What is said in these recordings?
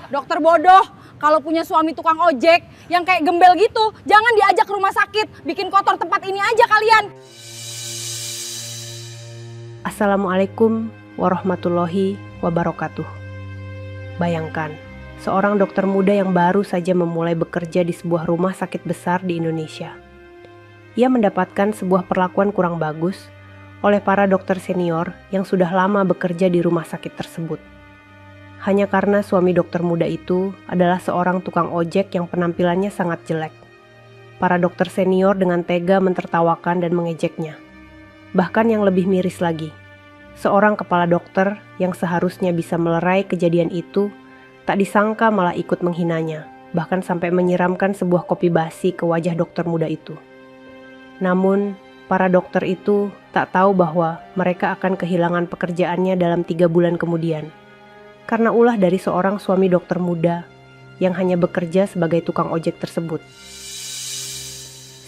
Dokter bodoh, kalau punya suami tukang ojek yang kayak gembel gitu, jangan diajak ke rumah sakit, bikin kotor tempat ini aja kalian. Assalamualaikum warahmatullahi wabarakatuh. Bayangkan, seorang dokter muda yang baru saja memulai bekerja di sebuah rumah sakit besar di Indonesia. Ia mendapatkan sebuah perlakuan kurang bagus oleh para dokter senior yang sudah lama bekerja di rumah sakit tersebut. Hanya karena suami dokter muda itu adalah seorang tukang ojek yang penampilannya sangat jelek. Para dokter senior dengan tega mentertawakan dan mengejeknya. Bahkan yang lebih miris lagi, seorang kepala dokter yang seharusnya bisa melerai kejadian itu tak disangka malah ikut menghinanya, bahkan sampai menyiramkan sebuah kopi basi ke wajah dokter muda itu. Namun, para dokter itu tak tahu bahwa mereka akan kehilangan pekerjaannya dalam 3 bulan kemudian. Karena ulah dari seorang suami dokter muda yang hanya bekerja sebagai tukang ojek tersebut.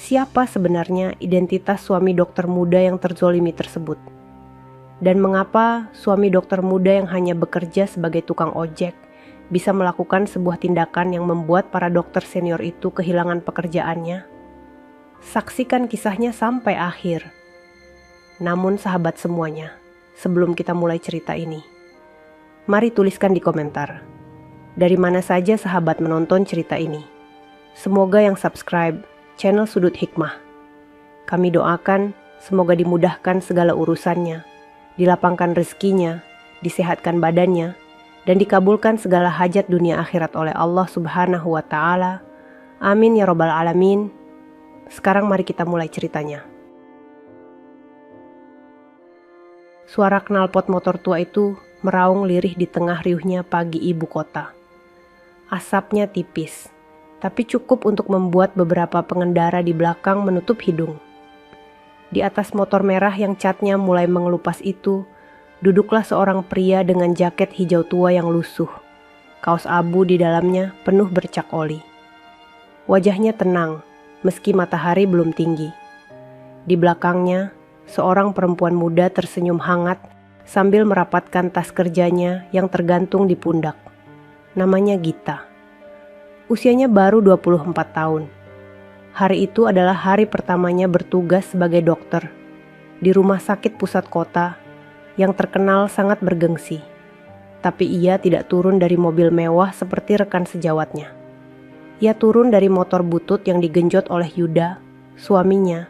Siapa sebenarnya identitas suami dokter muda yang terzolimi tersebut? Dan mengapa suami dokter muda yang hanya bekerja sebagai tukang ojek bisa melakukan sebuah tindakan yang membuat para dokter senior itu kehilangan pekerjaannya? Saksikan kisahnya sampai akhir. Namun sahabat semuanya, sebelum kita mulai cerita ini, mari tuliskan di komentar, dari mana saja sahabat menonton cerita ini. Semoga yang subscribe channel Sudut Hikmah. Kami doakan semoga dimudahkan segala urusannya, dilapangkan rezekinya, disehatkan badannya, dan dikabulkan segala hajat dunia akhirat oleh Allah Subhanahu wa Ta'ala. Amin ya Rabbal 'Alamin. Sekarang mari kita mulai ceritanya. Suara knalpot motor tua itu meraung lirih di tengah riuhnya pagi ibu kota. Asapnya tipis, tapi cukup untuk membuat beberapa pengendara di belakang menutup hidung. Di atas motor merah yang catnya mulai mengelupas itu, duduklah seorang pria dengan jaket hijau tua yang lusuh. Kaos abu di dalamnya penuh bercak oli. Wajahnya tenang, meski matahari belum tinggi. Di belakangnya, seorang perempuan muda tersenyum hangat sambil merapatkan tas kerjanya yang tergantung di pundak. Namanya Gita. Usianya baru 24 tahun. Hari itu adalah hari pertamanya bertugas sebagai dokter di rumah sakit pusat kota yang terkenal sangat bergengsi. Tapi ia tidak turun dari mobil mewah seperti rekan sejawatnya. Ia turun dari motor butut yang digenjot oleh Yuda, suaminya,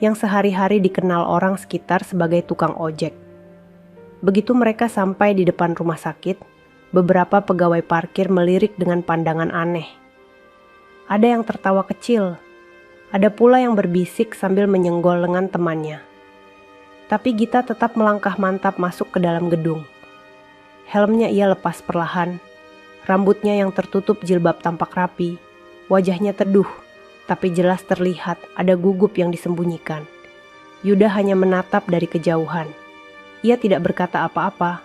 yang sehari-hari dikenal orang sekitar sebagai tukang ojek. Begitu mereka sampai di depan rumah sakit, beberapa pegawai parkir melirik dengan pandangan aneh. Ada yang tertawa kecil, ada pula yang berbisik sambil menyenggol lengan temannya. Tapi Gita tetap melangkah mantap masuk ke dalam gedung. Helmnya ia lepas perlahan, rambutnya yang tertutup jilbab tampak rapi, wajahnya teduh, tapi jelas terlihat ada gugup yang disembunyikan. Yuda hanya menatap dari kejauhan. Ia tidak berkata apa-apa,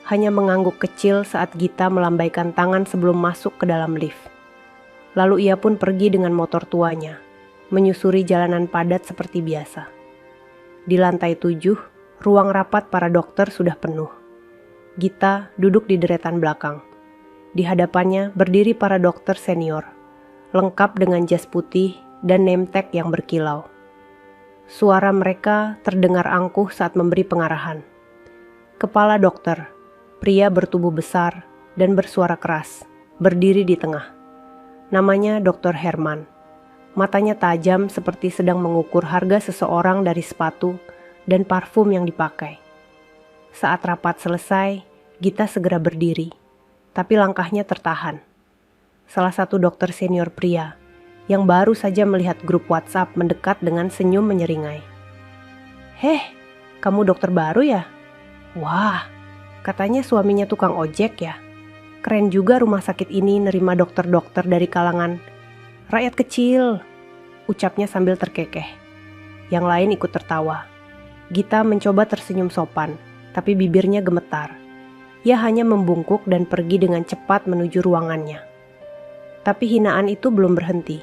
hanya mengangguk kecil saat Gita melambaikan tangan sebelum masuk ke dalam lift. Lalu ia pun pergi dengan motor tuanya, menyusuri jalanan padat seperti biasa. Di lantai 7, ruang rapat para dokter sudah penuh. Gita duduk di deretan belakang. Di hadapannya berdiri para dokter senior, lengkap dengan jas putih dan name tag yang berkilau. Suara mereka terdengar angkuh saat memberi pengarahan. Kepala dokter, pria bertubuh besar dan bersuara keras, berdiri di tengah. Namanya Dr. Herman. Matanya tajam seperti sedang mengukur harga seseorang dari sepatu dan parfum yang dipakai. Saat rapat selesai, Gita segera berdiri, tapi langkahnya tertahan. Salah satu dokter senior pria yang baru saja melihat grup WhatsApp mendekat dengan senyum menyeringai. "Heh, kamu dokter baru ya? Wah, katanya suaminya tukang ojek ya. Keren juga rumah sakit ini nerima dokter-dokter dari kalangan rakyat kecil," ucapnya sambil terkekeh. Yang lain ikut tertawa. Gita mencoba tersenyum sopan, tapi bibirnya gemetar. Ia hanya membungkuk dan pergi dengan cepat menuju ruangannya. Tapi hinaan itu belum berhenti.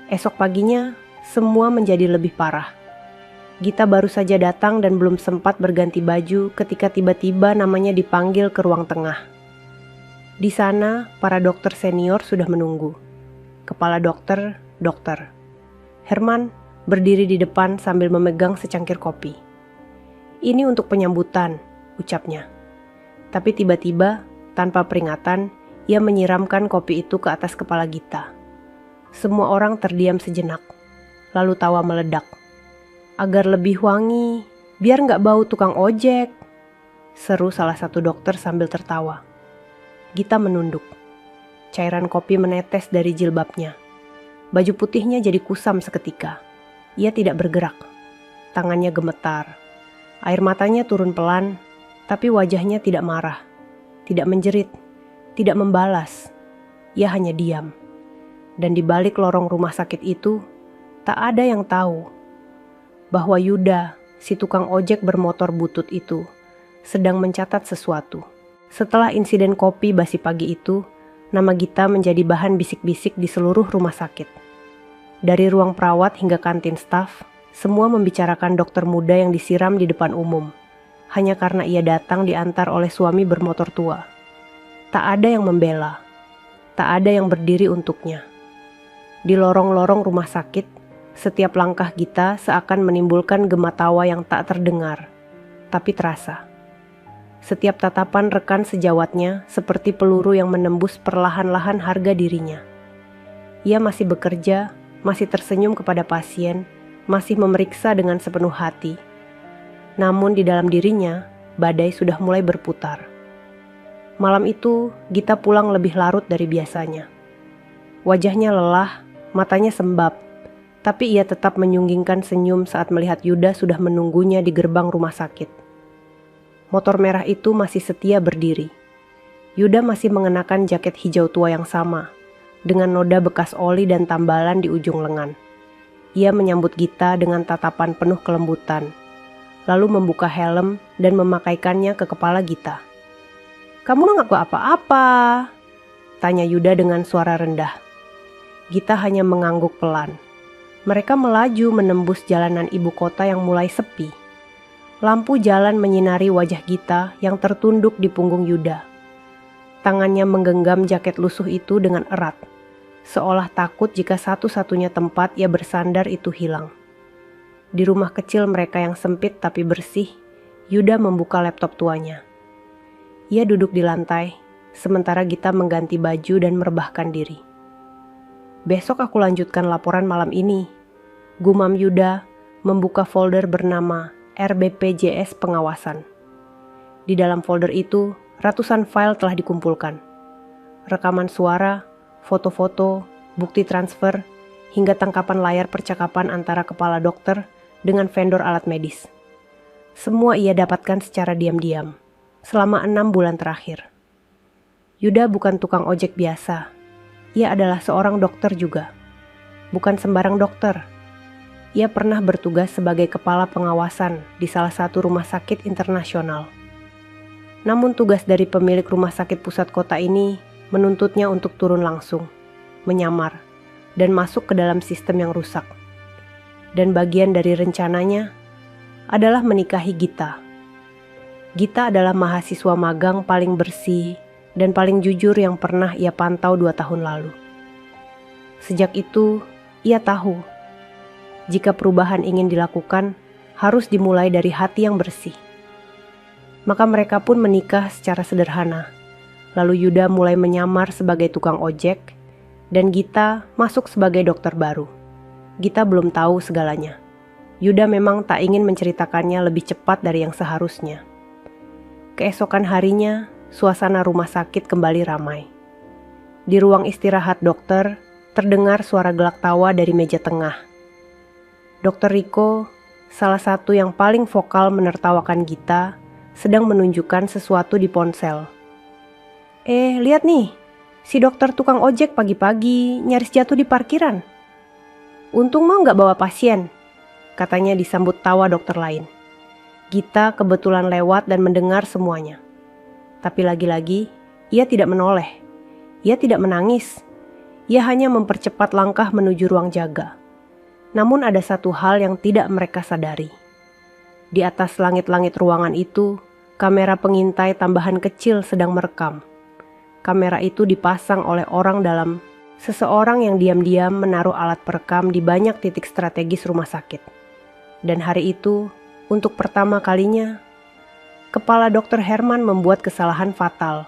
Esok paginya, semua menjadi lebih parah. Gita baru saja datang dan belum sempat berganti baju ketika tiba-tiba namanya dipanggil ke ruang tengah. Di sana, para dokter senior sudah menunggu. Kepala dokter, dokter. Herman berdiri di depan sambil memegang secangkir kopi. "Ini untuk penyambutan," ucapnya. Tapi tiba-tiba, tanpa peringatan, ia menyiramkan kopi itu ke atas kepala Gita. Semua orang terdiam sejenak, lalu tawa meledak. "Agar lebih wangi, biar nggak bau tukang ojek," seru salah satu dokter sambil tertawa. Gita menunduk. Cairan kopi menetes dari jilbabnya. Baju putihnya jadi kusam seketika. Ia tidak bergerak. Tangannya gemetar. Air matanya turun pelan, tapi wajahnya tidak marah, tidak menjerit, tidak membalas. Ia hanya diam. Dan di balik lorong rumah sakit itu, tak ada yang tahu bahwa Yuda, si tukang ojek bermotor butut itu, sedang mencatat sesuatu. Setelah insiden kopi basi pagi itu, nama Gita menjadi bahan bisik-bisik di seluruh rumah sakit. Dari ruang perawat hingga kantin staf, semua membicarakan dokter muda yang disiram di depan umum, hanya karena ia datang diantar oleh suami bermotor tua. Tak ada yang membela, tak ada yang berdiri untuknya. Di lorong-lorong rumah sakit, setiap langkah Gita seakan menimbulkan gema tawa yang tak terdengar, tapi terasa. Setiap tatapan rekan sejawatnya seperti peluru yang menembus perlahan-lahan harga dirinya. Ia masih bekerja, masih tersenyum kepada pasien, masih memeriksa dengan sepenuh hati. Namun di dalam dirinya, badai sudah mulai berputar. Malam itu, Gita pulang lebih larut dari biasanya. Wajahnya lelah, matanya sembab, tapi ia tetap menyunggingkan senyum saat melihat Yuda sudah menunggunya di gerbang rumah sakit. Motor merah itu masih setia berdiri. Yuda masih mengenakan jaket hijau tua yang sama, dengan noda bekas oli dan tambalan di ujung lengan. Ia menyambut Gita dengan tatapan penuh kelembutan, lalu membuka helm dan memakaikannya ke kepala Gita. "Kamu nggak apa-apa?" tanya Yuda dengan suara rendah. Gita hanya mengangguk pelan. Mereka melaju menembus jalanan ibu kota yang mulai sepi. Lampu jalan menyinari wajah Gita yang tertunduk di punggung Yuda. Tangannya menggenggam jaket lusuh itu dengan erat, seolah takut jika satu-satunya tempat ia bersandar itu hilang. Di rumah kecil mereka yang sempit tapi bersih, Yuda membuka laptop tuanya. Ia duduk di lantai, sementara Gita mengganti baju dan merebahkan diri. "Besok aku lanjutkan laporan malam ini," gumam Yuda membuka folder bernama RBPJS Pengawasan. Di dalam folder itu, ratusan file telah dikumpulkan. Rekaman suara, foto-foto, bukti transfer, hingga tangkapan layar percakapan antara kepala dokter dengan vendor alat medis. Semua ia dapatkan secara diam-diam, selama 6 bulan terakhir. Yuda bukan tukang ojek biasa. Ia adalah seorang dokter juga. Bukan sembarang dokter. Ia pernah bertugas sebagai kepala pengawasan di salah satu rumah sakit internasional. Namun tugas dari pemilik rumah sakit pusat kota ini menuntutnya untuk turun langsung, menyamar, dan masuk ke dalam sistem yang rusak. Dan bagian dari rencananya adalah menikahi Gita. Gita adalah mahasiswa magang paling bersih dan paling jujur yang pernah ia pantau 2 tahun lalu. Sejak itu, ia tahu jika perubahan ingin dilakukan, harus dimulai dari hati yang bersih. Maka mereka pun menikah secara sederhana. Lalu Yuda mulai menyamar sebagai tukang ojek, dan Gita masuk sebagai dokter baru. Gita belum tahu segalanya. Yuda memang tak ingin menceritakannya lebih cepat dari yang seharusnya. Keesokan harinya, suasana rumah sakit kembali ramai. Di ruang istirahat dokter, terdengar suara gelak tawa dari meja tengah. Dr. Riko, salah satu yang paling vokal menertawakan Gita, sedang menunjukkan sesuatu di ponsel. Lihat nih, si dokter tukang ojek pagi-pagi nyaris jatuh di parkiran. Untung mau nggak bawa pasien, katanya disambut tawa dokter lain. Gita kebetulan lewat dan mendengar semuanya. Tapi lagi-lagi, ia tidak menoleh. Ia tidak menangis. Ia hanya mempercepat langkah menuju ruang jaga. Namun ada satu hal yang tidak mereka sadari. Di atas langit-langit ruangan itu, kamera pengintai tambahan kecil sedang merekam. kamera itu dipasang oleh orang dalam, seseorang yang diam-diam menaruh alat perekam di banyak titik strategis rumah sakit. Dan hari itu, untuk pertama kalinya, Kepala Dr. Herman membuat kesalahan fatal.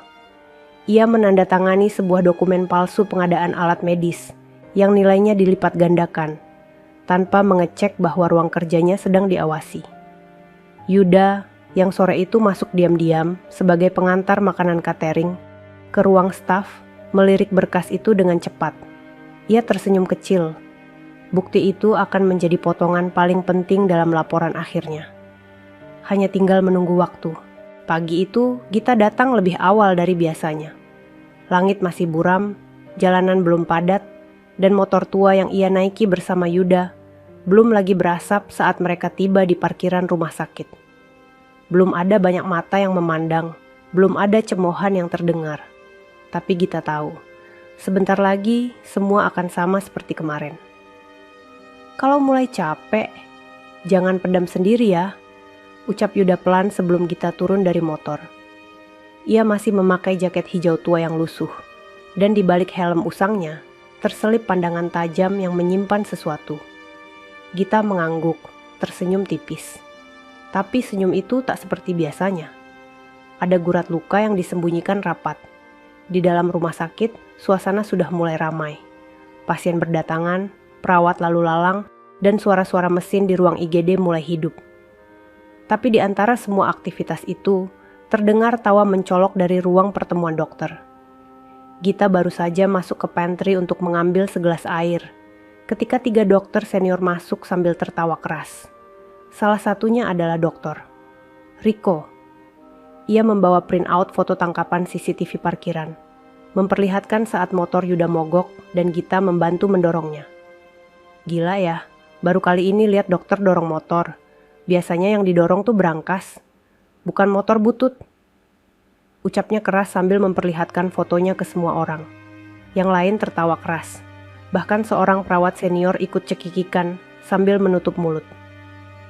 Ia menandatangani sebuah dokumen palsu pengadaan alat medis yang nilainya dilipat gandakan, tanpa mengecek bahwa ruang kerjanya sedang diawasi. Yuda, yang sore itu masuk diam-diam sebagai pengantar makanan catering, ke ruang staf, melirik berkas itu dengan cepat. Ia tersenyum kecil. Bukti itu akan menjadi potongan paling penting dalam laporan akhirnya. Hanya tinggal menunggu waktu. Pagi itu, Gita datang lebih awal dari biasanya. Langit masih buram, jalanan belum padat, dan motor tua yang ia naiki bersama Yuda belum lagi berasap saat mereka tiba di parkiran rumah sakit. Belum ada banyak mata yang memandang, belum ada cemoohan yang terdengar. Tapi Gita tahu, sebentar lagi semua akan sama seperti kemarin. Kalau mulai capek, jangan pendam sendiri ya, ucap Yuda pelan sebelum Gita turun dari motor. Ia masih memakai jaket hijau tua yang lusuh, dan di balik helm usangnya, terselip pandangan tajam yang menyimpan sesuatu. Gita mengangguk, tersenyum tipis. Tapi senyum itu tak seperti biasanya. Ada gurat luka yang disembunyikan rapat. Di dalam rumah sakit, suasana sudah mulai ramai. Pasien berdatangan, perawat lalu lalang, dan suara-suara mesin di ruang IGD mulai hidup. Tapi di antara semua aktivitas itu, terdengar tawa mencolok dari ruang pertemuan dokter. Gita baru saja masuk ke pantry untuk mengambil segelas air, ketika 3 dokter senior masuk sambil tertawa keras. Salah satunya adalah Dr. Rico. Ia membawa printout foto tangkapan CCTV parkiran, memperlihatkan saat motor Yuda mogok dan Gita membantu mendorongnya. Gila ya, baru kali ini lihat dokter dorong motor. Biasanya yang didorong tuh berangkas, bukan motor butut. Ucapnya keras sambil memperlihatkan fotonya ke semua orang. Yang lain tertawa keras. Bahkan seorang perawat senior ikut cekikikan sambil menutup mulut.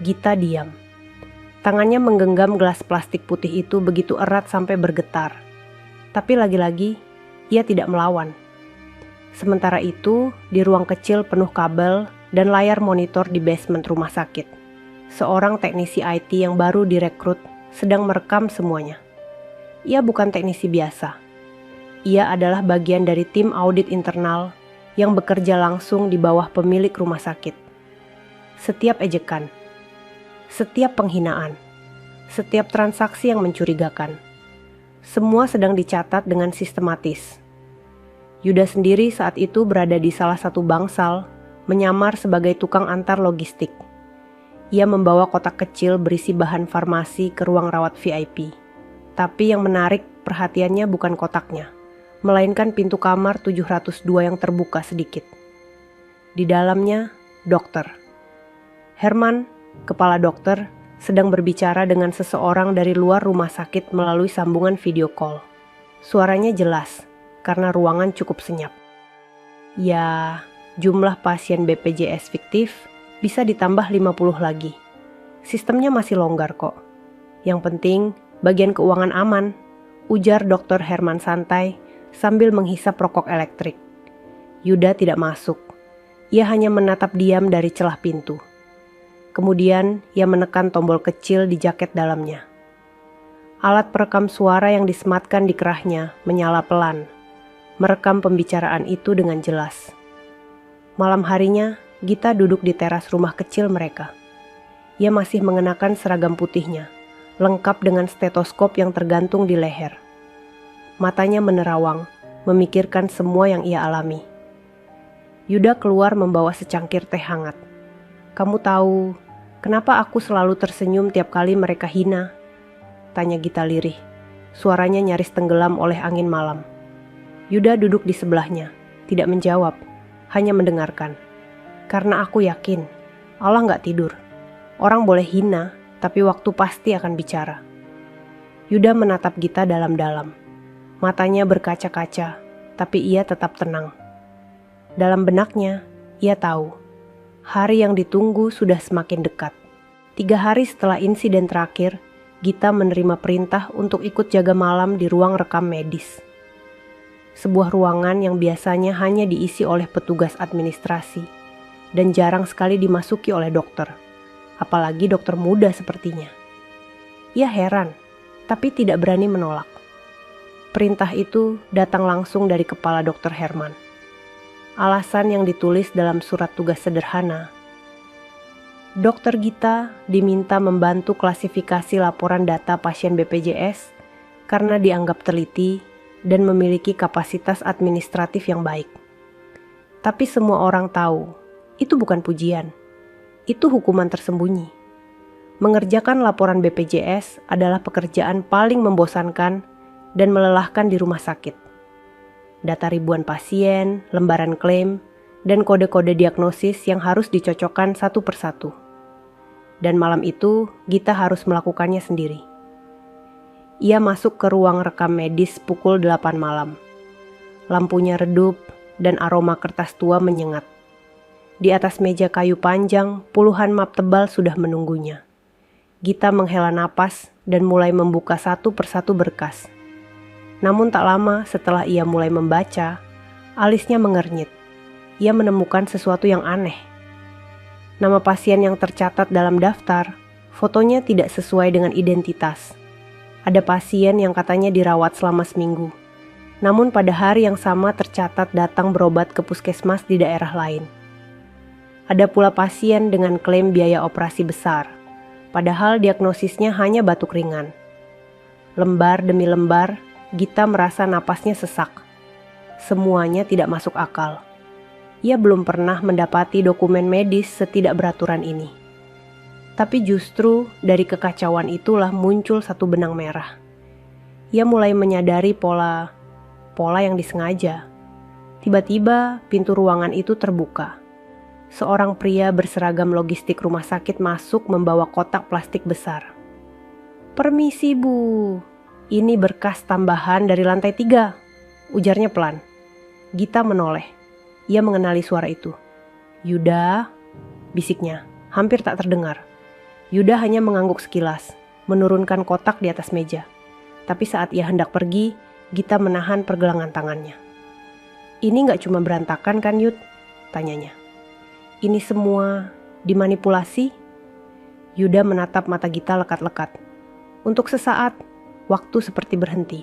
Gita diam. Tangannya menggenggam gelas plastik putih itu begitu erat sampai bergetar. Tapi lagi-lagi, ia tidak melawan. Sementara itu, di ruang kecil penuh kabel dan layar monitor di basement rumah sakit, seorang teknisi IT yang baru direkrut sedang merekam semuanya. Ia bukan teknisi biasa. Ia adalah bagian dari tim audit internal yang bekerja langsung di bawah pemilik rumah sakit. Setiap ejekan, setiap penghinaan, setiap transaksi yang mencurigakan, semua sedang dicatat dengan sistematis. Yuda sendiri saat itu berada di salah satu bangsal, menyamar sebagai tukang antar logistik. Ia membawa kotak kecil berisi bahan farmasi ke ruang rawat VIP. Tapi yang menarik perhatiannya bukan kotaknya, melainkan pintu kamar 702 yang terbuka sedikit. Di dalamnya, dokter. Herman, kepala dokter, sedang berbicara dengan seseorang dari luar rumah sakit melalui sambungan video call. Suaranya jelas, karena ruangan cukup senyap. Ya, jumlah pasien BPJS fiktif bisa ditambah 50 lagi. Sistemnya masih longgar kok. Yang penting, bagian keuangan aman, ujar Dr. Herman santai sambil menghisap rokok elektrik. Yuda tidak masuk. Ia hanya menatap diam dari celah pintu. Kemudian ia menekan tombol kecil di jaket dalamnya. Alat perekam suara yang disematkan di kerahnya menyala pelan, merekam pembicaraan itu dengan jelas. Malam harinya, Gita duduk di teras rumah kecil mereka. Ia masih mengenakan seragam putihnya, lengkap dengan stetoskop yang tergantung di leher. Matanya menerawang, memikirkan semua yang ia alami. Yuda keluar membawa secangkir teh hangat. "Kamu tahu, kenapa aku selalu tersenyum tiap kali mereka hina?" tanya Gita lirih. Suaranya nyaris tenggelam oleh angin malam. Yuda duduk di sebelahnya, tidak menjawab, hanya mendengarkan. "Karena aku yakin, Allah nggak tidur. Orang boleh hina, tapi waktu pasti akan bicara." Yuda menatap Gita dalam-dalam. Matanya berkaca-kaca, tapi ia tetap tenang. Dalam benaknya, ia tahu, hari yang ditunggu sudah semakin dekat. 3 hari setelah insiden terakhir, Gita menerima perintah untuk ikut jaga malam di ruang rekam medis. sebuah ruangan yang biasanya hanya diisi oleh petugas administrasi dan jarang sekali dimasuki oleh dokter, apalagi dokter muda sepertinya. Ia heran, tapi tidak berani menolak. Perintah itu datang langsung dari kepala Dr. Herman. Alasan yang ditulis dalam surat tugas sederhana. Dokter Gita diminta membantu klasifikasi laporan data pasien BPJS karena dianggap teliti dan memiliki kapasitas administratif yang baik. Tapi semua orang tahu, itu bukan pujian. Itu hukuman tersembunyi. Mengerjakan laporan BPJS adalah pekerjaan paling membosankan dan melelahkan di rumah sakit. Data ribuan pasien, lembaran klaim, dan kode-kode diagnosis yang harus dicocokkan satu persatu. Dan malam itu, Gita harus melakukannya sendiri. Ia masuk ke ruang rekam medis pukul 8 malam. Lampunya redup dan aroma kertas tua menyengat. Di atas meja kayu panjang, puluhan map tebal sudah menunggunya. Gita menghela napas dan mulai membuka satu persatu berkas. Namun tak lama setelah ia mulai membaca, alisnya mengernyit. Ia menemukan sesuatu yang aneh. Nama pasien yang tercatat dalam daftar, fotonya tidak sesuai dengan identitas. Ada pasien yang katanya dirawat selama seminggu. Namun pada hari yang sama tercatat datang berobat ke puskesmas di daerah lain. Ada pula pasien dengan klaim biaya operasi besar, padahal diagnosisnya hanya batuk ringan. Lembar demi lembar, Gita merasa napasnya sesak. Semuanya tidak masuk akal. Ia belum pernah mendapati dokumen medis setidak beraturan ini. Tapi justru dari kekacauan itulah muncul satu benang merah. Ia mulai menyadari pola yang disengaja. Tiba-tiba pintu ruangan itu terbuka. Seorang pria berseragam logistik rumah sakit masuk membawa kotak plastik besar. "Permisi Bu, ini berkas tambahan dari lantai 3, ujarnya pelan. Gita menoleh. Ia mengenali suara itu. "Yuda," bisiknya, hampir tak terdengar. Yuda hanya mengangguk sekilas, menurunkan kotak di atas meja. Tapi saat ia hendak pergi, Gita menahan pergelangan tangannya. "Ini gak cuma berantakan kan Yud?" tanyanya. "Ini semua dimanipulasi?" Yuda menatap mata Gita lekat-lekat. Untuk sesaat, waktu seperti berhenti.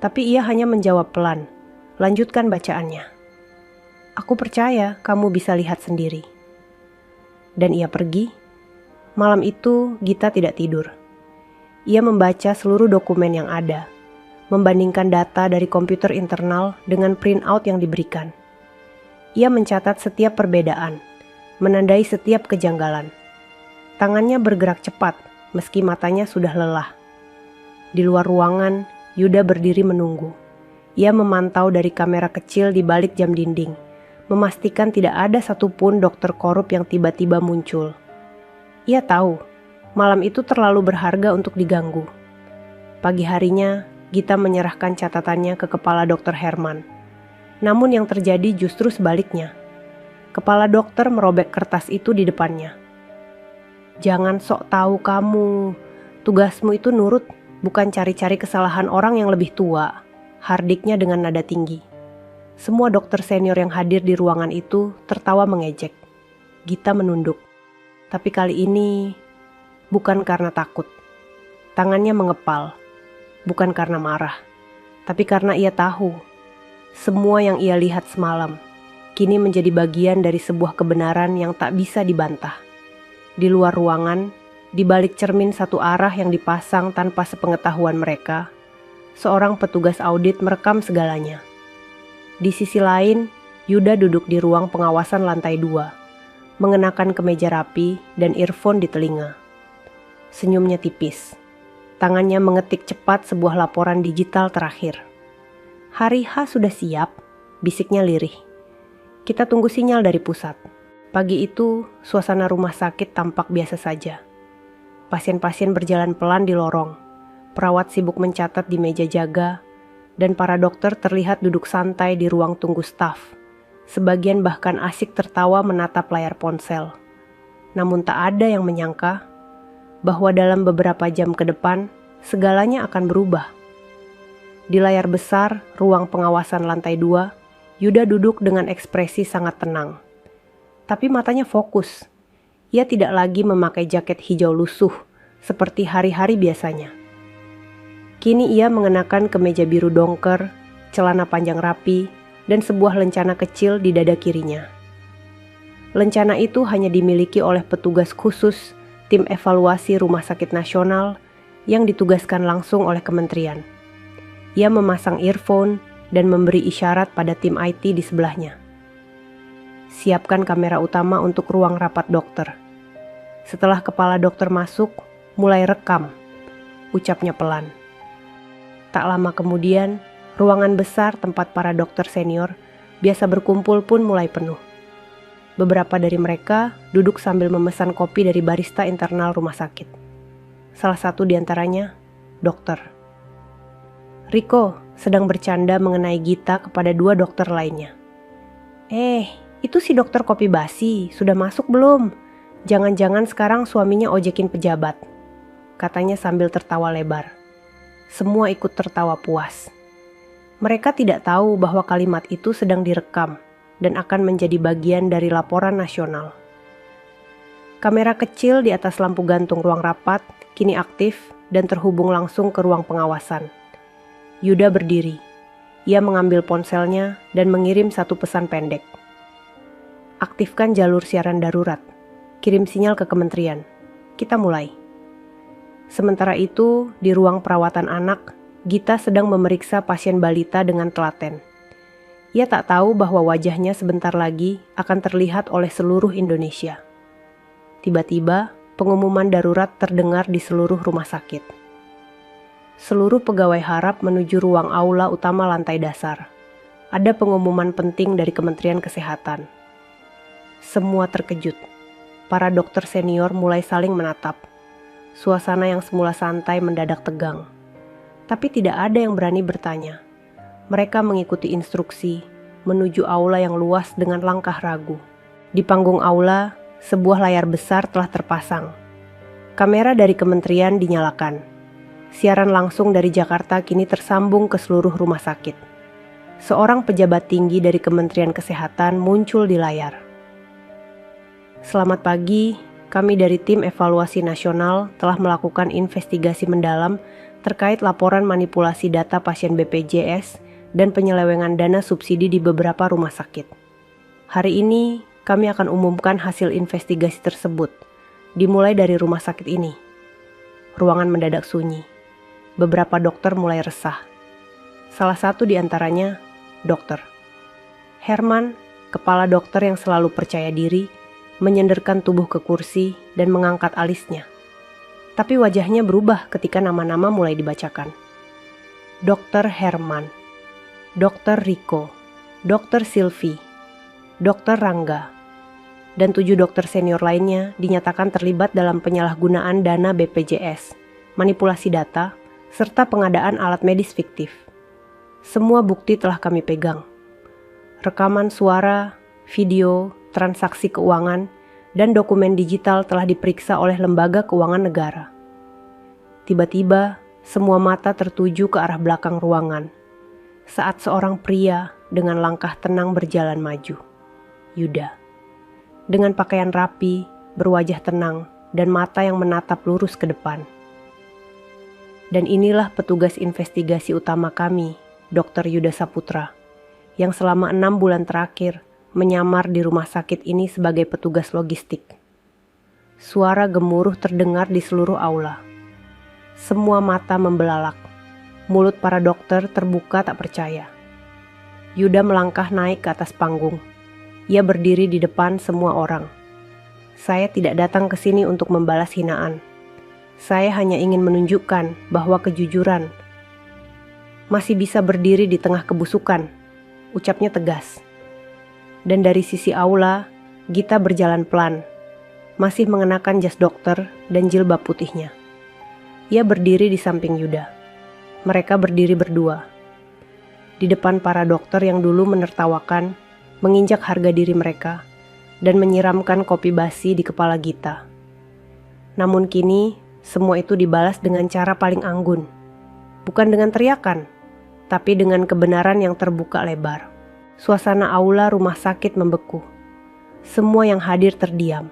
Tapi ia hanya menjawab pelan, lanjutkan bacaannya. "Aku percaya kamu bisa lihat sendiri." Dan ia pergi. Malam itu Gita tidak tidur. Ia membaca seluruh dokumen yang ada, membandingkan data dari komputer internal dengan printout yang diberikan. Ia mencatat setiap perbedaan, menandai setiap kejanggalan. Tangannya bergerak cepat, meski matanya sudah lelah. Di luar ruangan, Yuda berdiri menunggu. Ia memantau dari kamera kecil di balik jam dinding, memastikan tidak ada satupun dokter korup yang tiba-tiba muncul. Ia tahu, malam itu terlalu berharga untuk diganggu. Pagi harinya, Gita menyerahkan catatannya ke kepala Dr. Herman. Namun yang terjadi justru sebaliknya. Kepala dokter merobek kertas itu di depannya. "Jangan sok tahu kamu. Tugasmu itu nurut, bukan cari-cari kesalahan orang yang lebih tua," hardiknya dengan nada tinggi. Semua dokter senior yang hadir di ruangan itu tertawa mengejek. Gita menunduk. Tapi kali ini bukan karena takut. Tangannya mengepal. Bukan karena marah. Tapi karena ia tahu semua yang ia lihat semalam kini menjadi bagian dari sebuah kebenaran yang tak bisa dibantah. Di luar ruangan, di balik cermin satu arah yang dipasang tanpa sepengetahuan mereka, seorang petugas audit merekam segalanya. Di sisi lain, Yuda duduk di ruang pengawasan lantai 2, mengenakan kemeja rapi dan earphone di telinga. Senyumnya tipis. Tangannya mengetik cepat sebuah laporan digital terakhir. "Hari H sudah siap," bisiknya lirih. "Kita tunggu sinyal dari pusat." Pagi itu, suasana rumah sakit tampak biasa saja. Pasien-pasien berjalan pelan di lorong. Perawat sibuk mencatat di meja jaga, dan para dokter terlihat duduk santai di ruang tunggu staf. Sebagian bahkan asyik tertawa menatap layar ponsel. Namun tak ada yang menyangka bahwa dalam beberapa jam ke depan, segalanya akan berubah. Di layar besar, ruang pengawasan lantai 2, Yuda duduk dengan ekspresi sangat tenang. Tapi matanya fokus. Ia tidak lagi memakai jaket hijau lusuh seperti hari-hari biasanya. Kini ia mengenakan kemeja biru dongker, celana panjang rapi, dan sebuah lencana kecil di dada kirinya. Lencana itu hanya dimiliki oleh petugas khusus tim evaluasi Rumah Sakit Nasional yang ditugaskan langsung oleh kementerian. Ia memasang earphone dan memberi isyarat pada tim IT di sebelahnya. Siapkan kamera utama untuk ruang rapat dokter. Setelah kepala dokter masuk, mulai rekam, ucapnya pelan. Tak lama kemudian, ruangan besar tempat para dokter senior biasa berkumpul pun mulai penuh. Beberapa dari mereka duduk sambil memesan kopi dari barista internal rumah sakit. Salah satu di antaranya, dokter. Riko sedang bercanda mengenai Gita kepada 2 dokter lainnya. Itu si dokter kopi basi, sudah masuk belum? Jangan-jangan sekarang suaminya ojekin pejabat, katanya sambil tertawa lebar. Semua ikut tertawa puas. Mereka tidak tahu bahwa kalimat itu sedang direkam dan akan menjadi bagian dari laporan nasional. Kamera kecil di atas lampu gantung ruang rapat kini aktif dan terhubung langsung ke ruang pengawasan. Yuda berdiri. Ia mengambil ponselnya dan mengirim satu pesan pendek. Aktifkan jalur siaran darurat. Kirim sinyal ke kementerian. Kita mulai. Sementara itu, di ruang perawatan anak, Gita sedang memeriksa pasien balita dengan telaten. Ia tak tahu bahwa wajahnya sebentar lagi akan terlihat oleh seluruh Indonesia. Tiba-tiba, pengumuman darurat terdengar di seluruh rumah sakit. Seluruh pegawai harap menuju ruang aula utama lantai dasar. Ada pengumuman penting dari Kementerian Kesehatan. Semua terkejut. Para dokter senior mulai saling menatap. Suasana yang semula santai mendadak tegang. Tapi tidak ada yang berani bertanya. Mereka mengikuti instruksi, menuju aula yang luas dengan langkah ragu. Di panggung aula, sebuah layar besar telah terpasang. Kamera dari kementerian dinyalakan. Siaran langsung dari Jakarta kini tersambung ke seluruh rumah sakit. Seorang pejabat tinggi dari Kementerian Kesehatan muncul di layar. Selamat pagi, kami dari tim evaluasi nasional telah melakukan investigasi mendalam terkait laporan manipulasi data pasien BPJS dan penyelewengan dana subsidi di beberapa rumah sakit. Hari ini, kami akan umumkan hasil investigasi tersebut, dimulai dari rumah sakit ini. Ruangan mendadak sunyi. Beberapa dokter mulai resah. Salah satu di antaranya, dokter Herman, kepala dokter yang selalu percaya diri, menyenderkan tubuh ke kursi dan mengangkat alisnya. Tapi wajahnya berubah ketika nama-nama mulai dibacakan. Dokter Herman, Dokter Riko, Dokter Silvi, Dokter Rangga, dan 7 dokter senior lainnya dinyatakan terlibat dalam penyalahgunaan dana BPJS, manipulasi data, serta pengadaan alat medis fiktif. Semua bukti telah kami pegang. Rekaman suara, video, transaksi keuangan, dan dokumen digital telah diperiksa oleh lembaga keuangan negara. Tiba-tiba, semua mata tertuju ke arah belakang ruangan. Saat seorang pria dengan langkah tenang berjalan maju. Yuda. Dengan pakaian rapi, berwajah tenang, dan mata yang menatap lurus ke depan. Dan inilah petugas investigasi utama kami, Dr. Yuda Saputra, yang selama 6 bulan terakhir menyamar di rumah sakit ini sebagai petugas logistik. Suara gemuruh terdengar di seluruh aula. Semua mata membelalak. Mulut para dokter terbuka tak percaya. Yuda melangkah naik ke atas panggung. Ia berdiri di depan semua orang. Saya tidak datang ke sini untuk membalas hinaan. Saya hanya ingin menunjukkan bahwa kejujuran masih bisa berdiri di tengah kebusukan, ucapnya tegas. Dan dari sisi aula, Gita berjalan pelan, masih mengenakan jas dokter dan jilbab putihnya. Ia berdiri di samping Yuda. Mereka berdiri berdua. Di depan para dokter yang dulu menertawakan, menginjak harga diri mereka, dan menyiramkan kopi basi di kepala Gita. Namun kini, semua itu dibalas dengan cara paling anggun. Bukan dengan teriakan, tapi dengan kebenaran yang terbuka lebar. Suasana aula rumah sakit membeku. Semua yang hadir terdiam.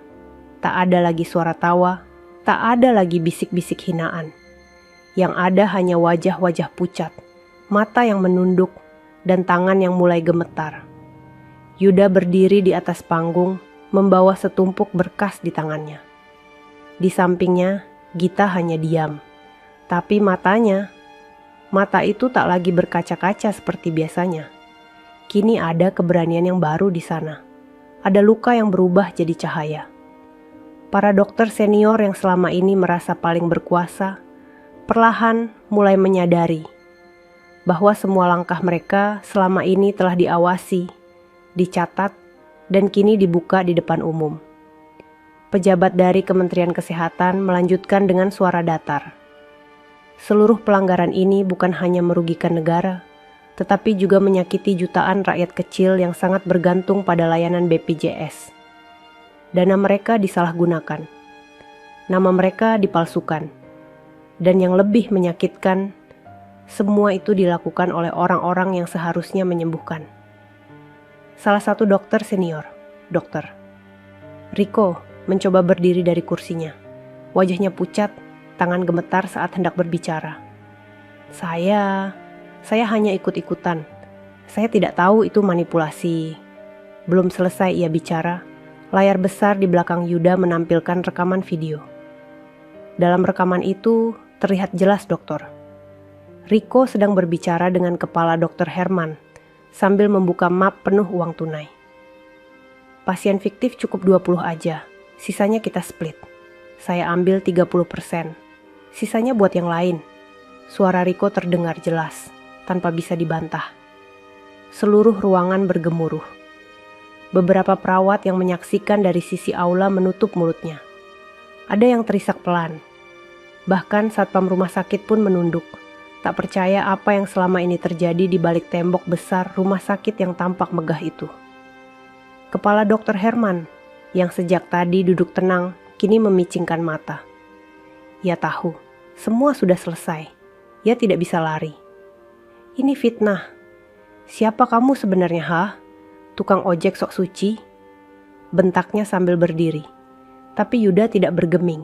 Tak ada lagi suara tawa, tak ada lagi bisik-bisik hinaan. Yang ada hanya wajah-wajah pucat, mata yang menunduk, dan tangan yang mulai gemetar. Yuda berdiri di atas panggung, membawa setumpuk berkas di tangannya. Di sampingnya, Gita hanya diam. Tapi mata itu tak lagi berkaca-kaca seperti biasanya. Kini ada keberanian yang baru di sana. Ada luka yang berubah jadi cahaya. Para dokter senior yang selama ini merasa paling berkuasa, perlahan mulai menyadari bahwa semua langkah mereka selama ini telah diawasi, dicatat, dan kini dibuka di depan umum. Pejabat dari Kementerian Kesehatan melanjutkan dengan suara datar. Seluruh pelanggaran ini bukan hanya merugikan negara, tetapi juga menyakiti jutaan rakyat kecil yang sangat bergantung pada layanan BPJS. Dana mereka disalahgunakan, nama mereka dipalsukan, dan yang lebih menyakitkan, semua itu dilakukan oleh orang-orang yang seharusnya menyembuhkan. Salah satu dokter senior, Dr. Riko, mencoba berdiri dari kursinya. Wajahnya pucat, tangan gemetar saat hendak berbicara. Saya hanya ikut-ikutan. Saya tidak tahu itu manipulasi. Belum selesai ia bicara, layar besar di belakang Yuda menampilkan rekaman video. Dalam rekaman itu terlihat jelas dokter. Riko sedang berbicara dengan kepala Dr. Herman sambil membuka map penuh uang tunai. Pasien fiktif cukup 20 aja, sisanya kita split. Saya ambil 30%, sisanya buat yang lain. Suara Riko terdengar jelas, tanpa bisa dibantah. Seluruh ruangan bergemuruh. Beberapa perawat yang menyaksikan dari sisi aula menutup mulutnya. Ada yang terisak pelan. Bahkan satpam rumah sakit pun menunduk, tak percaya apa yang selama ini terjadi di balik tembok besar rumah sakit yang tampak megah itu. Kepala Dr. Herman, yang sejak tadi duduk tenang, kini memicingkan mata. Ia tahu, semua sudah selesai. Ia tidak bisa lari. Ini fitnah. Siapa kamu sebenarnya, ha? Tukang ojek sok suci? Bentaknya sambil berdiri. Tapi Yuda tidak bergeming.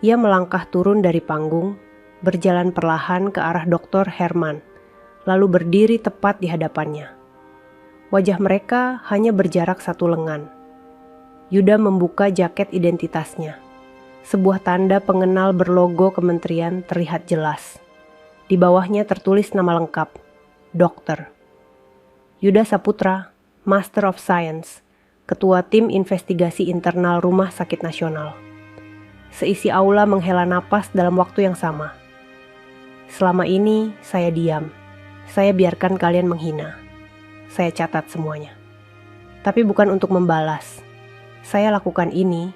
Ia melangkah turun dari panggung, berjalan perlahan ke arah Dr. Herman, lalu berdiri tepat di hadapannya. Wajah mereka hanya berjarak 1 lengan. Yuda membuka jaket identitasnya. Sebuah tanda pengenal berlogo kementerian terlihat jelas. Di bawahnya tertulis nama lengkap, Dokter Yuda Saputra, Master of Science, Ketua Tim Investigasi Internal Rumah Sakit Nasional. Seisi aula menghela napas dalam waktu yang sama. Selama ini saya diam, saya biarkan kalian menghina. Saya catat semuanya. Tapi bukan untuk membalas. Saya lakukan ini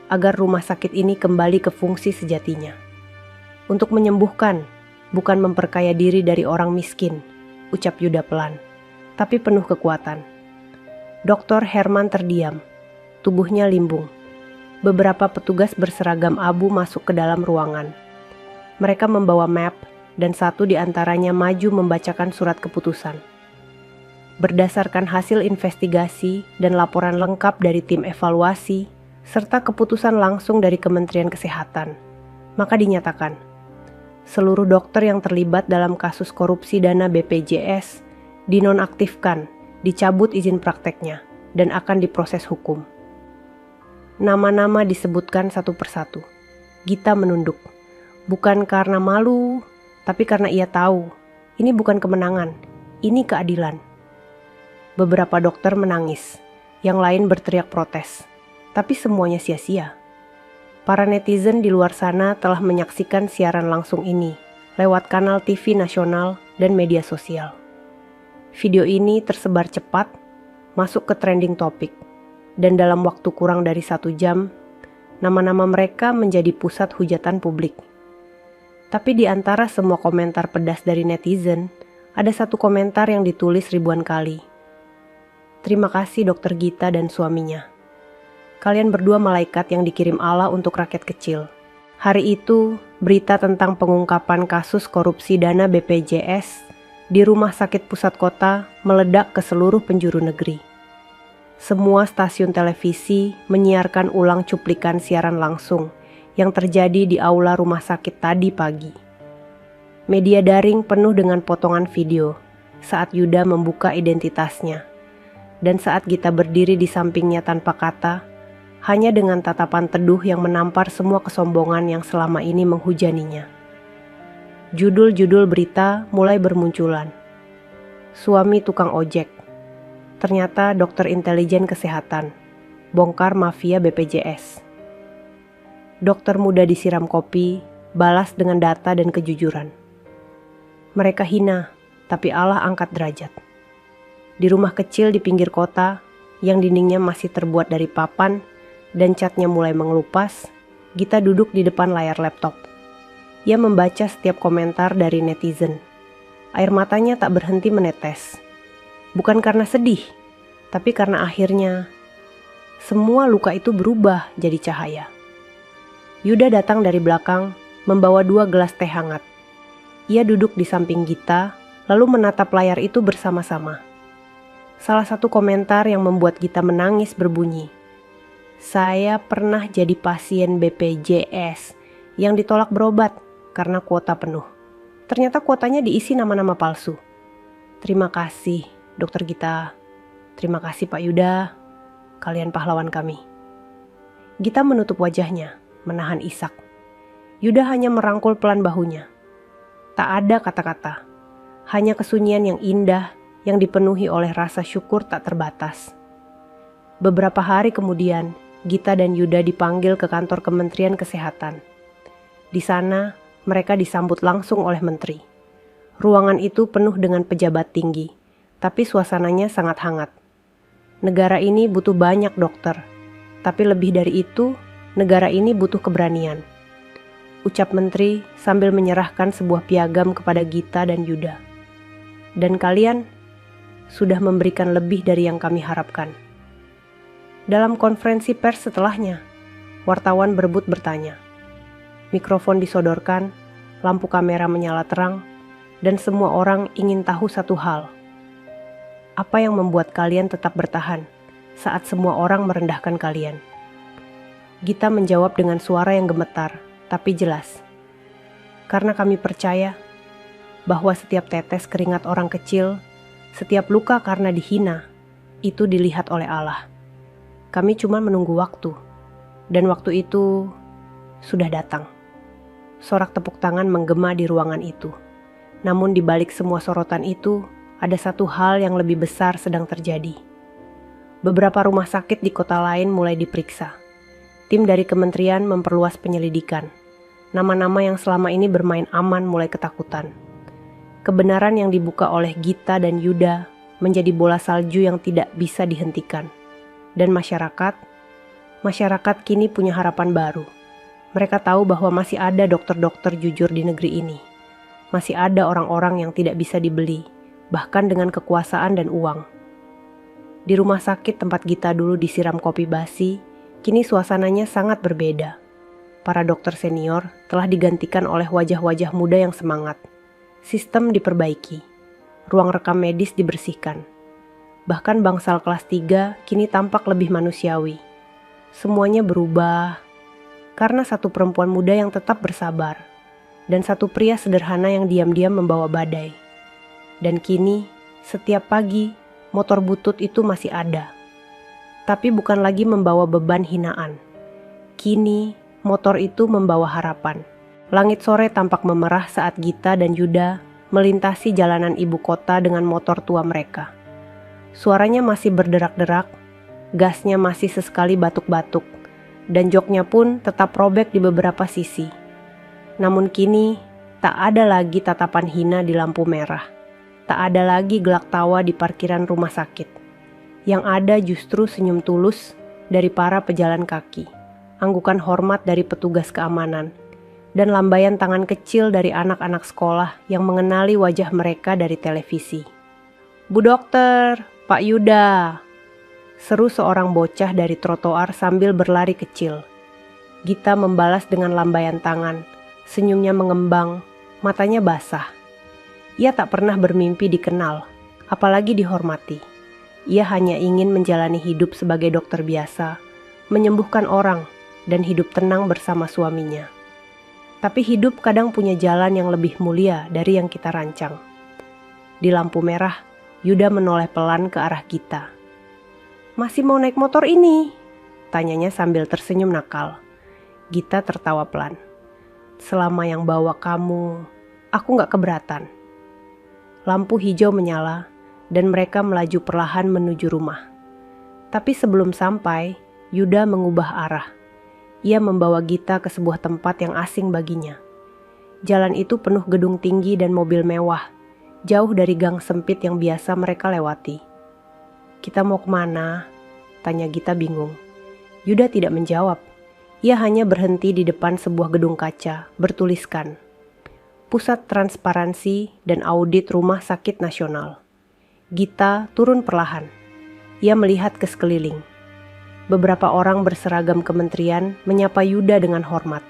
agar rumah sakit ini kembali ke fungsi sejatinya. Untuk menyembuhkan, bukan memperkaya diri dari orang miskin, ucap Yuda pelan, tapi penuh kekuatan. Dr. Herman terdiam, tubuhnya limbung. Beberapa petugas berseragam abu masuk ke dalam ruangan. Mereka membawa map dan satu di antaranya maju membacakan surat keputusan. Berdasarkan hasil investigasi dan laporan lengkap dari tim evaluasi, serta keputusan langsung dari Kementerian Kesehatan, maka dinyatakan, seluruh dokter yang terlibat dalam kasus korupsi dana BPJS dinonaktifkan, dicabut izin prakteknya, dan akan diproses hukum. Nama-nama disebutkan satu persatu. Gita menunduk, bukan karena malu, tapi karena ia tahu, ini bukan kemenangan, ini keadilan. Beberapa dokter menangis, yang lain berteriak protes, tapi semuanya sia-sia. Para netizen di luar sana telah menyaksikan siaran langsung ini lewat kanal TV nasional dan media sosial. Video ini tersebar cepat, masuk ke trending topik, dan dalam waktu kurang dari 1 jam, nama-nama mereka menjadi pusat hujatan publik. Tapi di antara semua komentar pedas dari netizen, ada satu komentar yang ditulis ribuan kali. Terima kasih Dokter Gita dan suaminya. Kalian berdua malaikat yang dikirim Allah untuk rakyat kecil. Hari itu, berita tentang pengungkapan kasus korupsi dana BPJS di rumah sakit pusat kota meledak ke seluruh penjuru negeri. Semua stasiun televisi menyiarkan ulang cuplikan siaran langsung yang terjadi di aula rumah sakit tadi pagi. Media daring penuh dengan potongan video saat Yuda membuka identitasnya, dan saat Gita berdiri di sampingnya tanpa kata, hanya dengan tatapan teduh yang menampar semua kesombongan yang selama ini menghujaninya. Judul-judul berita mulai bermunculan. Suami tukang ojek, ternyata dokter intelijen kesehatan, bongkar mafia BPJS. Dokter muda disiram kopi, balas dengan data dan kejujuran. Mereka hina, tapi Allah angkat derajat. Di rumah kecil di pinggir kota, yang dindingnya masih terbuat dari papan dan catnya mulai mengelupas, Gita duduk di depan layar laptop. Ia membaca setiap komentar dari netizen. Air matanya tak berhenti menetes. Bukan karena sedih, tapi karena akhirnya semua luka itu berubah jadi cahaya. Yuda datang dari belakang, membawa 2 gelas teh hangat. Ia duduk di samping Gita, lalu menatap layar itu bersama-sama. Salah satu komentar yang membuat Gita menangis berbunyi, "Saya pernah jadi pasien BPJS yang ditolak berobat karena kuota penuh. Ternyata kuotanya diisi nama-nama palsu. Terima kasih, Dokter Gita. Terima kasih Pak Yuda. Kalian pahlawan kami." Gita menutup wajahnya, menahan isak. Yuda hanya merangkul pelan bahunya. Tak ada kata-kata, hanya kesunyian yang indah yang dipenuhi oleh rasa syukur tak terbatas. Beberapa hari kemudian, Gita dan Yuda dipanggil ke kantor Kementerian Kesehatan. Di sana, mereka disambut langsung oleh menteri. Ruangan itu penuh dengan pejabat tinggi, tapi suasananya sangat hangat. Negara ini butuh banyak dokter, tapi lebih dari itu, negara ini butuh keberanian. Ucap menteri sambil menyerahkan sebuah piagam kepada Gita dan Yuda. Dan kalian sudah memberikan lebih dari yang kami harapkan. Dalam konferensi pers setelahnya, wartawan berebut bertanya. Mikrofon disodorkan, lampu kamera menyala terang, dan semua orang ingin tahu satu hal. Apa yang membuat kalian tetap bertahan saat semua orang merendahkan kalian? Gita menjawab dengan suara yang gemetar, tapi jelas. Karena kami percaya bahwa setiap tetes keringat orang kecil, setiap luka karena dihina, itu dilihat oleh Allah. Kami cuma menunggu waktu, dan waktu itu sudah datang. Sorak tepuk tangan menggema di ruangan itu. Namun di balik semua sorotan itu, ada satu hal yang lebih besar sedang terjadi. Beberapa rumah sakit di kota lain mulai diperiksa. Tim dari kementerian memperluas penyelidikan. Nama-nama yang selama ini bermain aman mulai ketakutan. Kebenaran yang dibuka oleh Gita dan Yuda menjadi bola salju yang tidak bisa dihentikan. Dan masyarakat kini punya harapan baru. Mereka tahu bahwa masih ada dokter-dokter jujur di negeri ini. Masih ada orang-orang yang tidak bisa dibeli, bahkan dengan kekuasaan dan uang. Di rumah sakit tempat Gita dulu disiram kopi basi, kini suasananya sangat berbeda. Para dokter senior telah digantikan oleh wajah-wajah muda yang semangat. Sistem diperbaiki, ruang rekam medis dibersihkan. Bahkan bangsal kelas 3 kini tampak lebih manusiawi. Semuanya berubah karena satu perempuan muda yang tetap bersabar dan satu pria sederhana yang diam-diam membawa badai. Dan kini, setiap pagi, motor butut itu masih ada. Tapi bukan lagi membawa beban hinaan. Kini, motor itu membawa harapan. Langit sore tampak memerah saat Gita dan Yuda melintasi jalanan ibu kota dengan motor tua mereka. Suaranya masih berderak-derak, gasnya masih sesekali batuk-batuk, dan joknya pun tetap robek di beberapa sisi. Namun kini, tak ada lagi tatapan hina di lampu merah. Tak ada lagi gelak tawa di parkiran rumah sakit. Yang ada justru senyum tulus dari para pejalan kaki, anggukan hormat dari petugas keamanan, dan lambaian tangan kecil dari anak-anak sekolah yang mengenali wajah mereka dari televisi. "Bu dokter, Pak Yuda," seru seorang bocah dari trotoar sambil berlari kecil. Gita membalas dengan lambaian tangan, senyumnya mengembang, matanya basah. Ia tak pernah bermimpi dikenal, apalagi dihormati. Ia hanya ingin menjalani hidup sebagai dokter biasa, menyembuhkan orang, dan hidup tenang bersama suaminya. Tapi hidup kadang punya jalan yang lebih mulia dari yang kita rancang. Di lampu merah, Yuda menoleh pelan ke arah Gita. "Masih mau naik motor ini?" tanyanya sambil tersenyum nakal. Gita tertawa pelan. "Selama yang bawa kamu, aku gak keberatan." Lampu hijau menyala dan mereka melaju perlahan menuju rumah. Tapi sebelum sampai, Yuda mengubah arah. Ia membawa Gita ke sebuah tempat yang asing baginya. Jalan itu penuh gedung tinggi dan mobil mewah, jauh dari gang sempit yang biasa mereka lewati. "Kita mau kemana?" tanya Gita bingung. Yuda tidak menjawab. Ia hanya berhenti di depan sebuah gedung kaca, bertuliskan Pusat Transparansi dan Audit Rumah Sakit Nasional. Gita turun perlahan. Ia melihat ke sekeliling. Beberapa orang berseragam kementerian menyapa Yuda dengan hormat.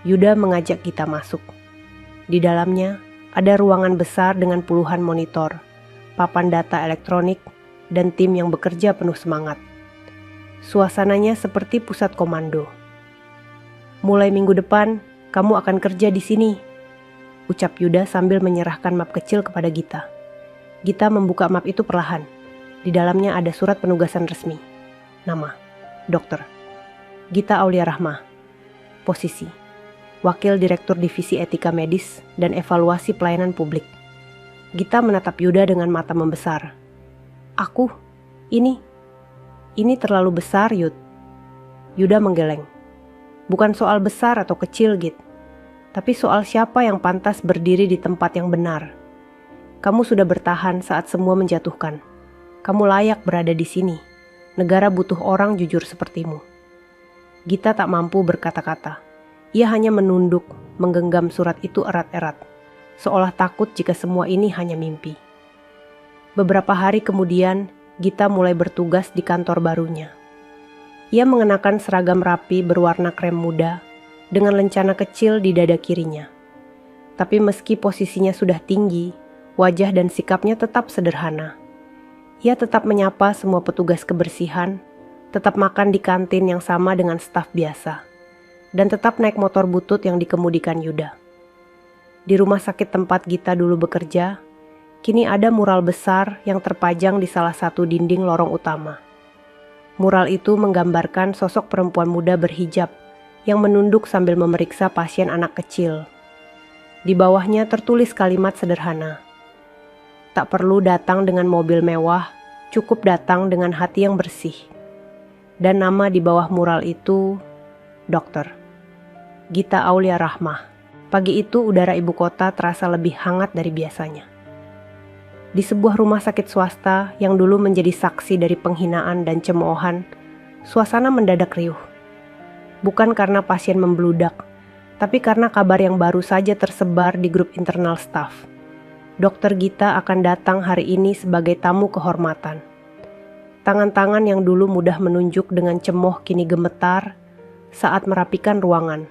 Yuda mengajak Gita masuk. Di dalamnya ada ruangan besar dengan puluhan monitor, papan data elektronik, dan tim yang bekerja penuh semangat. Suasananya seperti pusat komando. "Mulai minggu depan, kamu akan kerja di sini," ucap Yuda sambil menyerahkan map kecil kepada Gita. Gita membuka map itu perlahan. Di dalamnya ada surat penugasan resmi. Nama, Dokter Gita Aulia Rahma. Posisi, Wakil Direktur Divisi Etika Medis dan Evaluasi Pelayanan Publik. Gita menatap Yuda dengan mata membesar. "Aku? Ini terlalu besar, Yud." Yuda menggeleng. "Bukan soal besar atau kecil, Git. Tapi soal siapa yang pantas berdiri di tempat yang benar. Kamu sudah bertahan saat semua menjatuhkan. Kamu layak berada di sini. Negara butuh orang jujur sepertimu." Gita tak mampu berkata-kata. Ia hanya menunduk, menggenggam surat itu erat-erat, seolah takut jika semua ini hanya mimpi. Beberapa hari kemudian, Gita mulai bertugas di kantor barunya. Ia mengenakan seragam rapi berwarna krem muda, dengan lencana kecil di dada kirinya. Tapi meski posisinya sudah tinggi, wajah dan sikapnya tetap sederhana. Ia tetap menyapa semua petugas kebersihan, tetap makan di kantin yang sama dengan staf biasa, dan tetap naik motor butut yang dikemudikan Yuda. Di rumah sakit tempat Gita dulu bekerja, kini ada mural besar yang terpajang di salah satu dinding lorong utama. Mural itu menggambarkan sosok perempuan muda berhijab yang menunduk sambil memeriksa pasien anak kecil. Di bawahnya tertulis kalimat sederhana. Tak perlu datang dengan mobil mewah, cukup datang dengan hati yang bersih. Dan nama di bawah mural itu, Dokter Gita Aulia Rahma. Pagi itu udara ibu kota terasa lebih hangat dari biasanya. Di sebuah rumah sakit swasta yang dulu menjadi saksi dari penghinaan dan cemoohan, suasana mendadak riuh. Bukan karena pasien membludak, tapi karena kabar yang baru saja tersebar di grup internal staff. Dokter Gita akan datang hari ini sebagai tamu kehormatan. Tangan-tangan yang dulu mudah menunjuk dengan cemoh kini gemetar saat merapikan ruangan.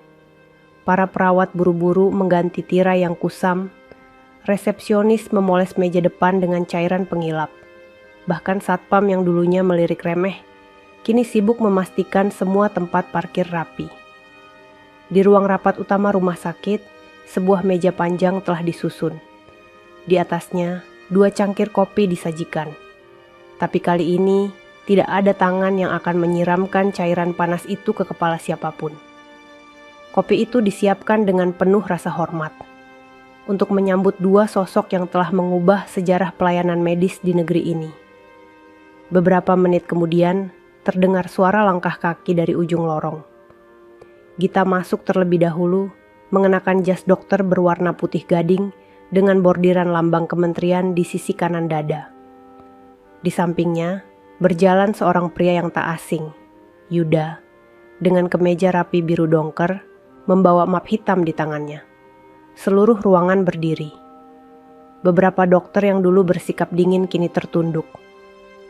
Para perawat buru-buru mengganti tirai yang kusam. Resepsionis memoles meja depan dengan cairan pengilap. Bahkan satpam yang dulunya melirik remeh, kini sibuk memastikan semua tempat parkir rapi. Di ruang rapat utama rumah sakit, sebuah meja panjang telah disusun. Di atasnya, 2 cangkir kopi disajikan. Tapi kali ini, tidak ada tangan yang akan menyiramkan cairan panas itu ke kepala siapapun. Kopi itu disiapkan dengan penuh rasa hormat. Untuk menyambut 2 sosok yang telah mengubah sejarah pelayanan medis di negeri ini. Beberapa menit kemudian, terdengar suara langkah kaki dari ujung lorong. Gita masuk terlebih dahulu, mengenakan jas dokter berwarna putih gading dengan bordiran lambang kementerian di sisi kanan dada. Di sampingnya, berjalan seorang pria yang tak asing, Yuda, dengan kemeja rapi biru dongker, membawa map hitam di tangannya. Seluruh ruangan berdiri. Beberapa dokter yang dulu bersikap dingin kini tertunduk.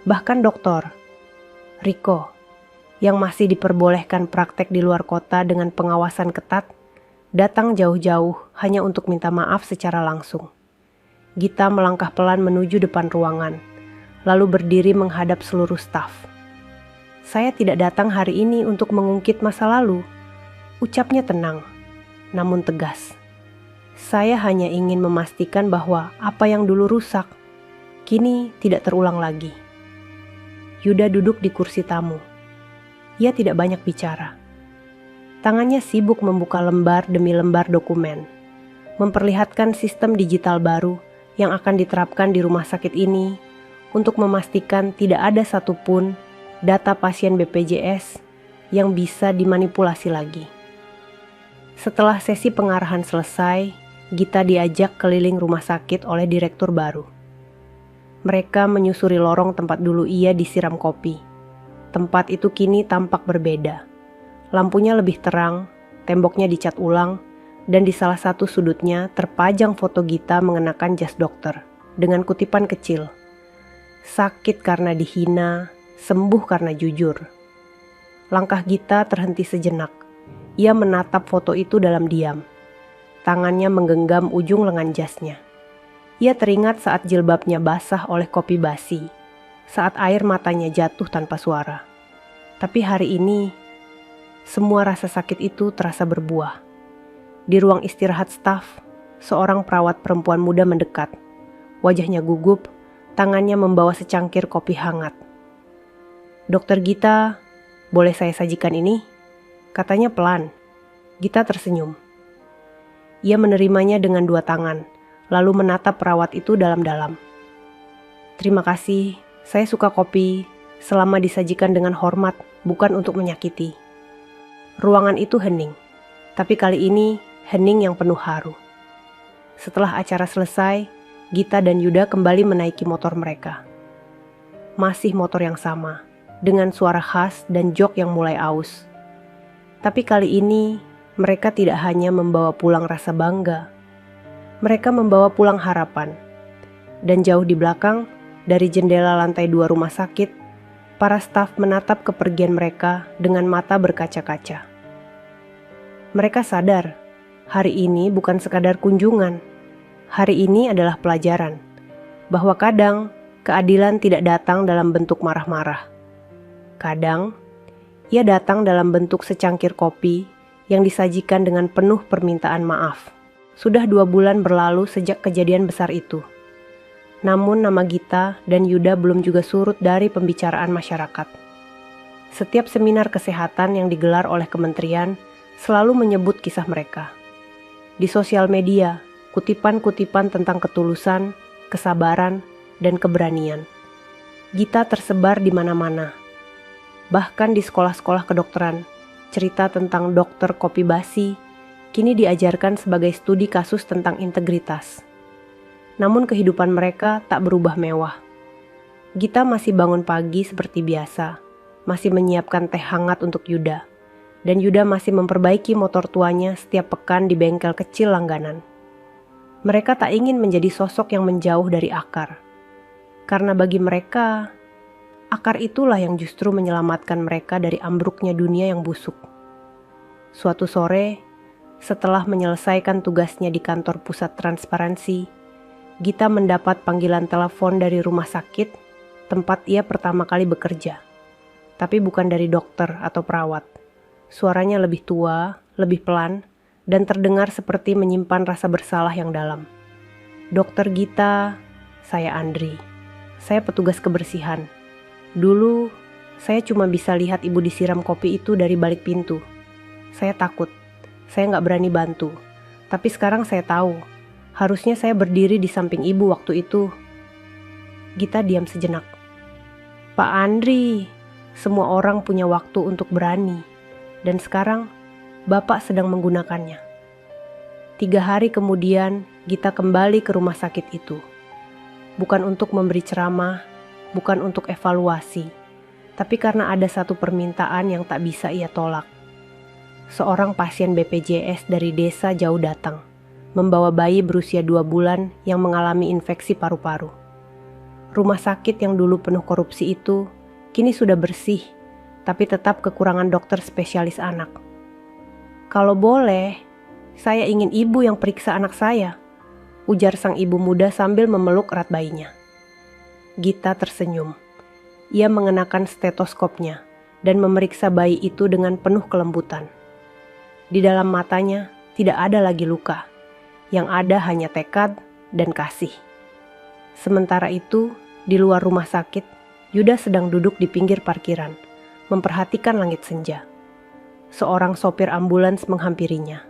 Bahkan dokter Riko, yang masih diperbolehkan praktek di luar kota dengan pengawasan ketat, datang jauh-jauh hanya untuk minta maaf secara langsung. Gita melangkah pelan menuju depan ruangan, lalu berdiri menghadap seluruh staf. "Saya tidak datang hari ini untuk mengungkit masa lalu," ucapnya tenang, namun tegas. "Saya hanya ingin memastikan bahwa apa yang dulu rusak, kini tidak terulang lagi." Yuda duduk di kursi tamu. Ia tidak banyak bicara. Tangannya sibuk membuka lembar demi lembar dokumen, memperlihatkan sistem digital baru yang akan diterapkan di rumah sakit ini untuk memastikan tidak ada satupun data pasien BPJS yang bisa dimanipulasi lagi. Setelah sesi pengarahan selesai, Gita diajak keliling rumah sakit oleh direktur baru. Mereka menyusuri lorong tempat dulu ia disiram kopi. Tempat itu kini tampak berbeda. Lampunya lebih terang, temboknya dicat ulang, dan di salah satu sudutnya terpajang foto Gita mengenakan jas dokter dengan kutipan kecil, "Sakit karena dihina, sembuh karena jujur." Langkah Gita terhenti sejenak. Ia menatap foto itu dalam diam. Tangannya menggenggam ujung lengan jasnya. Ia teringat saat jilbabnya basah oleh kopi basi, saat air matanya jatuh tanpa suara. Tapi hari ini, semua rasa sakit itu terasa berbuah. Di ruang istirahat staf, seorang perawat perempuan muda mendekat. Wajahnya gugup, tangannya membawa secangkir kopi hangat. "Dokter Gita, boleh saya sajikan ini?" Katanya pelan. Gita tersenyum. Ia menerimanya dengan dua tangan, lalu menatap perawat itu dalam-dalam. "Terima kasih, saya suka kopi selama disajikan dengan hormat, bukan untuk menyakiti." Ruangan itu hening, tapi kali ini hening yang penuh haru. Setelah acara selesai, Gita dan Yuda kembali menaiki motor mereka. Masih motor yang sama, dengan suara khas dan jok yang mulai aus. Tapi kali ini, mereka tidak hanya membawa pulang rasa bangga, mereka membawa pulang harapan. Dan jauh di belakang, dari jendela lantai 2 rumah sakit, para staf menatap kepergian mereka dengan mata berkaca-kaca. Mereka sadar, hari ini bukan sekadar kunjungan. Hari ini adalah pelajaran, bahwa kadang keadilan tidak datang dalam bentuk marah-marah. Kadang, ia datang dalam bentuk secangkir kopi yang disajikan dengan penuh permintaan maaf. Sudah 2 bulan berlalu sejak kejadian besar itu. Namun nama Gita dan Yuda belum juga surut dari pembicaraan masyarakat. Setiap seminar kesehatan yang digelar oleh kementerian selalu menyebut kisah mereka. Di sosial media, kutipan-kutipan tentang ketulusan, kesabaran, dan keberanian. Gita tersebar di mana-mana. Bahkan di sekolah-sekolah kedokteran, cerita tentang dokter kopi basi kini diajarkan sebagai studi kasus tentang integritas. Namun kehidupan mereka tak berubah mewah. Gita masih bangun pagi seperti biasa, masih menyiapkan teh hangat untuk Yuda, dan Yuda masih memperbaiki motor tuanya setiap pekan di bengkel kecil langganan. Mereka tak ingin menjadi sosok yang menjauh dari akar, karena bagi mereka, akar itulah yang justru menyelamatkan mereka dari ambruknya dunia yang busuk. Suatu sore, setelah menyelesaikan tugasnya di kantor pusat transparansi, Gita mendapat panggilan telepon dari rumah sakit tempat ia pertama kali bekerja. Tapi bukan dari dokter atau perawat. Suaranya lebih tua, lebih pelan, dan terdengar seperti menyimpan rasa bersalah yang dalam. "Dokter Gita, saya Andri. Saya petugas kebersihan. Dulu, saya cuma bisa lihat ibu disiram kopi itu dari balik pintu. Saya takut. Saya nggak berani bantu, tapi sekarang saya tahu, harusnya saya berdiri di samping ibu waktu itu." Gita diam sejenak. "Pak Andri, semua orang punya waktu untuk berani, dan sekarang Bapak sedang menggunakannya." 3 hari kemudian, Gita kembali ke rumah sakit itu. Bukan untuk memberi ceramah, bukan untuk evaluasi, tapi karena ada satu permintaan yang tak bisa ia tolak. Seorang pasien BPJS dari desa jauh datang, membawa bayi berusia 2 bulan yang mengalami infeksi paru-paru. Rumah sakit yang dulu penuh korupsi itu, kini sudah bersih, tapi tetap kekurangan dokter spesialis anak. "Kalau boleh, saya ingin ibu yang periksa anak saya." ujar sang ibu muda sambil memeluk erat bayinya. Gita tersenyum. Ia mengenakan stetoskopnya dan memeriksa bayi itu dengan penuh kelembutan. Di dalam matanya tidak ada lagi luka. Yang ada hanya tekad dan kasih. Sementara itu, di luar rumah sakit, Yuda sedang duduk di pinggir parkiran, memperhatikan langit senja. Seorang sopir ambulans menghampirinya.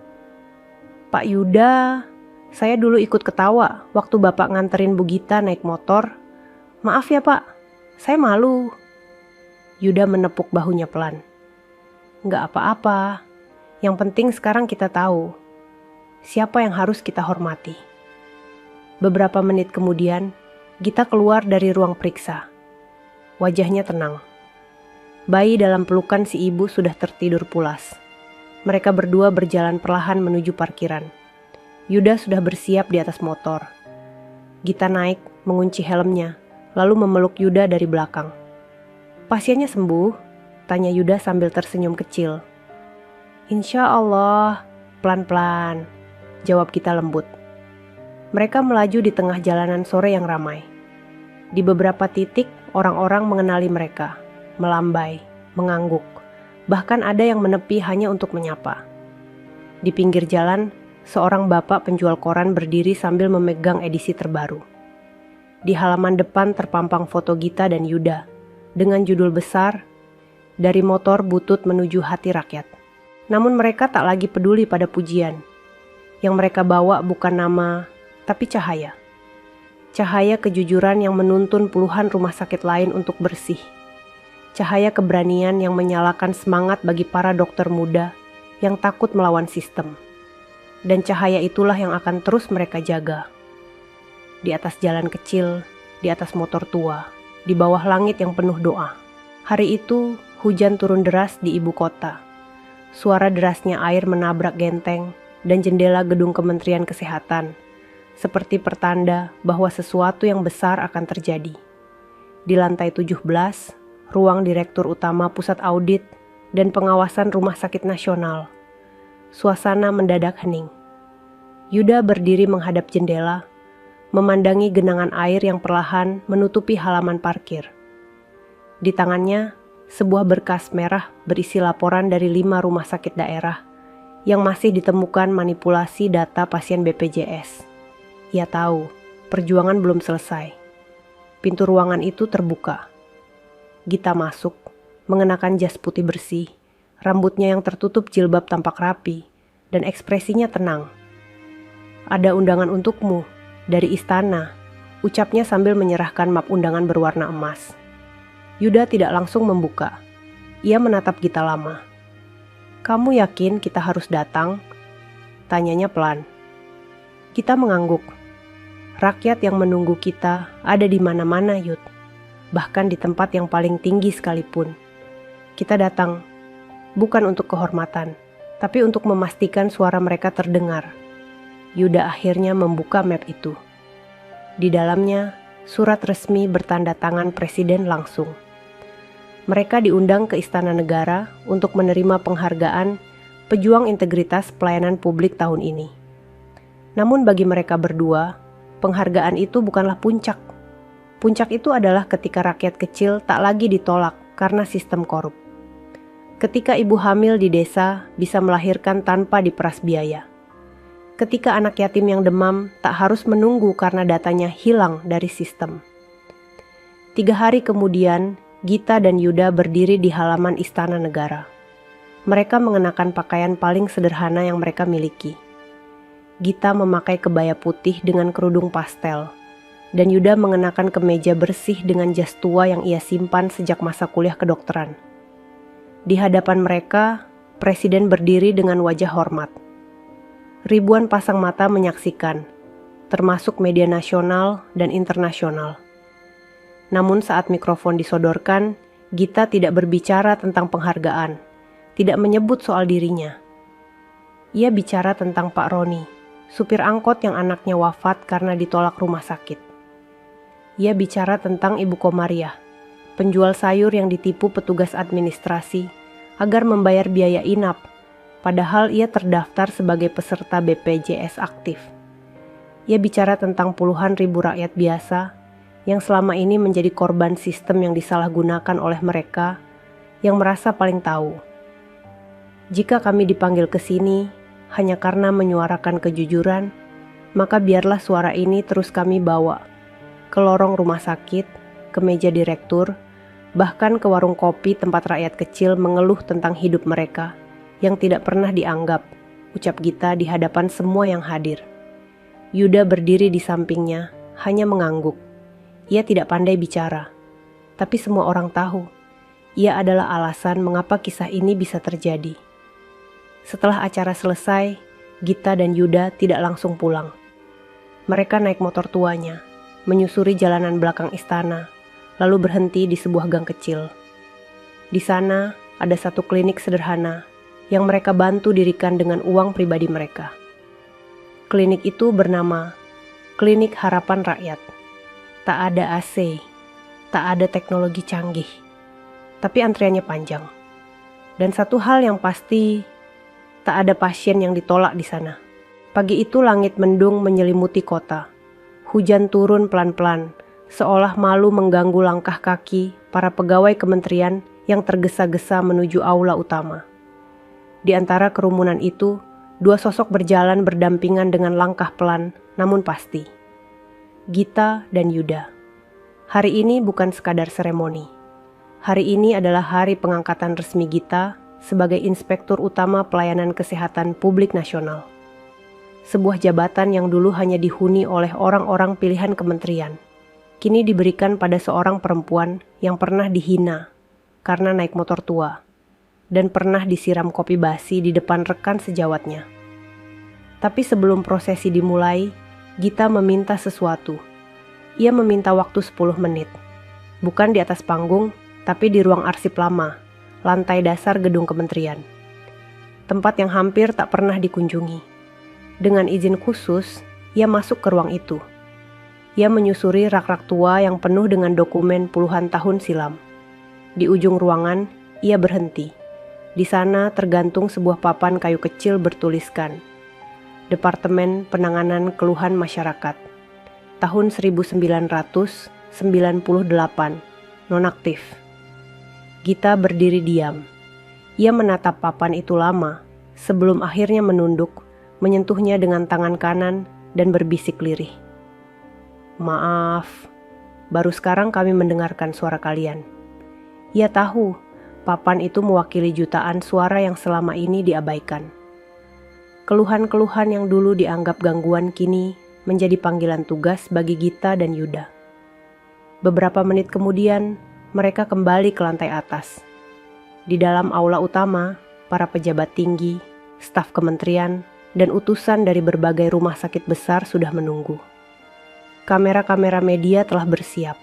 "Pak Yuda, saya dulu ikut ketawa waktu Bapak nganterin Bu Gita naik motor. Maaf ya Pak, saya malu." Yuda menepuk bahunya pelan. "Nggak apa-apa, yang penting sekarang kita tahu siapa yang harus kita hormati." Beberapa menit kemudian, Gita keluar dari ruang periksa. Wajahnya tenang. Bayi dalam pelukan si ibu sudah tertidur pulas. Mereka berdua berjalan perlahan menuju parkiran. Yuda sudah bersiap di atas motor. Gita naik, mengunci helmnya, lalu memeluk Yuda dari belakang. "Pasiennya sembuh?" tanya Yuda sambil tersenyum kecil. "Insya Allah, pelan-pelan," jawab Gita lembut. Mereka melaju di tengah jalanan sore yang ramai. Di beberapa titik, orang-orang mengenali mereka. Melambai, mengangguk, bahkan ada yang menepi hanya untuk menyapa. Di pinggir jalan, seorang bapak penjual koran berdiri sambil memegang edisi terbaru. Di halaman depan terpampang foto Gita dan Yuda, dengan judul besar, "Dari Motor Butut Menuju Hati Rakyat." Namun mereka tak lagi peduli pada pujian. Yang mereka bawa bukan nama, tapi cahaya. Cahaya kejujuran yang menuntun puluhan rumah sakit lain untuk bersih. Cahaya keberanian yang menyalakan semangat bagi para dokter muda yang takut melawan sistem. Dan cahaya itulah yang akan terus mereka jaga. Di atas jalan kecil, di atas motor tua, di bawah langit yang penuh doa. Hari itu, hujan turun deras di ibu kota. Suara derasnya air menabrak genteng dan jendela gedung Kementerian Kesehatan, seperti pertanda bahwa sesuatu yang besar akan terjadi. Di lantai 17, ruang Direktur Utama Pusat Audit dan Pengawasan Rumah Sakit Nasional, suasana mendadak hening. Yuda berdiri menghadap jendela, memandangi genangan air yang perlahan menutupi halaman parkir. Di tangannya, sebuah berkas merah berisi laporan dari 5 rumah sakit daerah yang masih ditemukan manipulasi data pasien BPJS. Ia tahu, perjuangan belum selesai. Pintu ruangan itu terbuka. Gita masuk, mengenakan jas putih bersih, rambutnya yang tertutup jilbab tampak rapi, dan ekspresinya tenang. "Ada undangan untukmu, dari istana," ucapnya sambil menyerahkan map undangan berwarna emas. Yuda tidak langsung membuka. Ia menatap Gita lama. "Kamu yakin kita harus datang?" tanyanya pelan. Gita mengangguk. "Rakyat yang menunggu kita ada di mana-mana, Yud. Bahkan di tempat yang paling tinggi sekalipun. Kita datang, bukan untuk kehormatan, tapi untuk memastikan suara mereka terdengar." Yuda akhirnya membuka map itu. Di dalamnya, surat resmi bertanda tangan Presiden langsung. Mereka diundang ke Istana Negara untuk menerima penghargaan Pejuang Integritas Pelayanan Publik tahun ini. Namun bagi mereka berdua, penghargaan itu bukanlah puncak. Puncak itu adalah ketika rakyat kecil tak lagi ditolak karena sistem korup. Ketika ibu hamil di desa bisa melahirkan tanpa diperas biaya. Ketika anak yatim yang demam tak harus menunggu karena datanya hilang dari sistem. 3 hari kemudian, Gita dan Yuda berdiri di halaman Istana Negara. Mereka mengenakan pakaian paling sederhana yang mereka miliki. Gita memakai kebaya putih dengan kerudung pastel, dan Yuda mengenakan kemeja bersih dengan jas tua yang ia simpan sejak masa kuliah kedokteran. Di hadapan mereka, Presiden berdiri dengan wajah hormat. Ribuan pasang mata menyaksikan, termasuk media nasional dan internasional. Namun saat mikrofon disodorkan, Gita tidak berbicara tentang penghargaan, tidak menyebut soal dirinya. Ia bicara tentang Pak Roni, supir angkot yang anaknya wafat karena ditolak rumah sakit. Ia bicara tentang Ibu Komariah, penjual sayur yang ditipu petugas administrasi agar membayar biaya inap, padahal ia terdaftar sebagai peserta BPJS aktif. Ia bicara tentang puluhan ribu rakyat biasa yang selama ini menjadi korban sistem yang disalahgunakan oleh mereka yang merasa paling tahu. Jika kami dipanggil ke sini hanya karena menyuarakan kejujuran, maka biarlah suara ini terus kami bawa ke lorong rumah sakit, ke meja direktur, bahkan ke warung kopi tempat rakyat kecil mengeluh tentang hidup mereka yang tidak pernah dianggap, ucap Gita di hadapan semua yang hadir. Yuda berdiri di sampingnya, hanya mengangguk. Ia tidak pandai bicara, tapi semua orang tahu, ia adalah alasan mengapa kisah ini bisa terjadi. Setelah acara selesai, Gita dan Yuda tidak langsung pulang. Mereka naik motor tuanya, menyusuri jalanan belakang istana, lalu berhenti di sebuah gang kecil. Di sana ada satu klinik sederhana yang mereka bantu dirikan dengan uang pribadi mereka. Klinik itu bernama Klinik Harapan Rakyat. Tak ada AC, tak ada teknologi canggih, tapi antriannya panjang. Dan satu hal yang pasti, tak ada pasien yang ditolak di sana. Pagi itu langit mendung menyelimuti kota. Hujan turun pelan-pelan, seolah malu mengganggu langkah kaki para pegawai kementerian yang tergesa-gesa menuju aula utama. Di antara kerumunan itu, dua sosok berjalan berdampingan dengan langkah pelan namun pasti. Gita dan Yuda. Hari ini bukan sekadar seremoni. Hari ini adalah hari pengangkatan resmi Gita sebagai Inspektur Utama Pelayanan Kesehatan Publik Nasional. Sebuah jabatan yang dulu hanya dihuni oleh orang-orang pilihan kementerian, kini diberikan pada seorang perempuan yang pernah dihina karena naik motor tua dan pernah disiram kopi basi di depan rekan sejawatnya. Tapi sebelum prosesi dimulai, Gita meminta sesuatu. Ia meminta waktu 10 menit. Bukan di atas panggung, tapi di ruang arsip lama, lantai dasar gedung kementerian. Tempat yang hampir tak pernah dikunjungi. Dengan izin khusus, ia masuk ke ruang itu. Ia menyusuri rak-rak tua yang penuh dengan dokumen puluhan tahun silam. Di ujung ruangan, ia berhenti. Di sana tergantung sebuah papan kayu kecil bertuliskan Departemen Penanganan Keluhan Masyarakat, tahun 1998, nonaktif. Gita berdiri diam. Ia menatap papan itu lama, sebelum akhirnya menunduk, menyentuhnya dengan tangan kanan dan berbisik lirih. Maaf, baru sekarang kami mendengarkan suara kalian. Ia tahu, papan itu mewakili jutaan suara yang selama ini diabaikan. Keluhan-keluhan yang dulu dianggap gangguan kini menjadi panggilan tugas bagi Gita dan Yuda. Beberapa menit kemudian, mereka kembali ke lantai atas. Di dalam aula utama, para pejabat tinggi, staf kementerian, dan utusan dari berbagai rumah sakit besar sudah menunggu. Kamera-kamera media telah bersiap.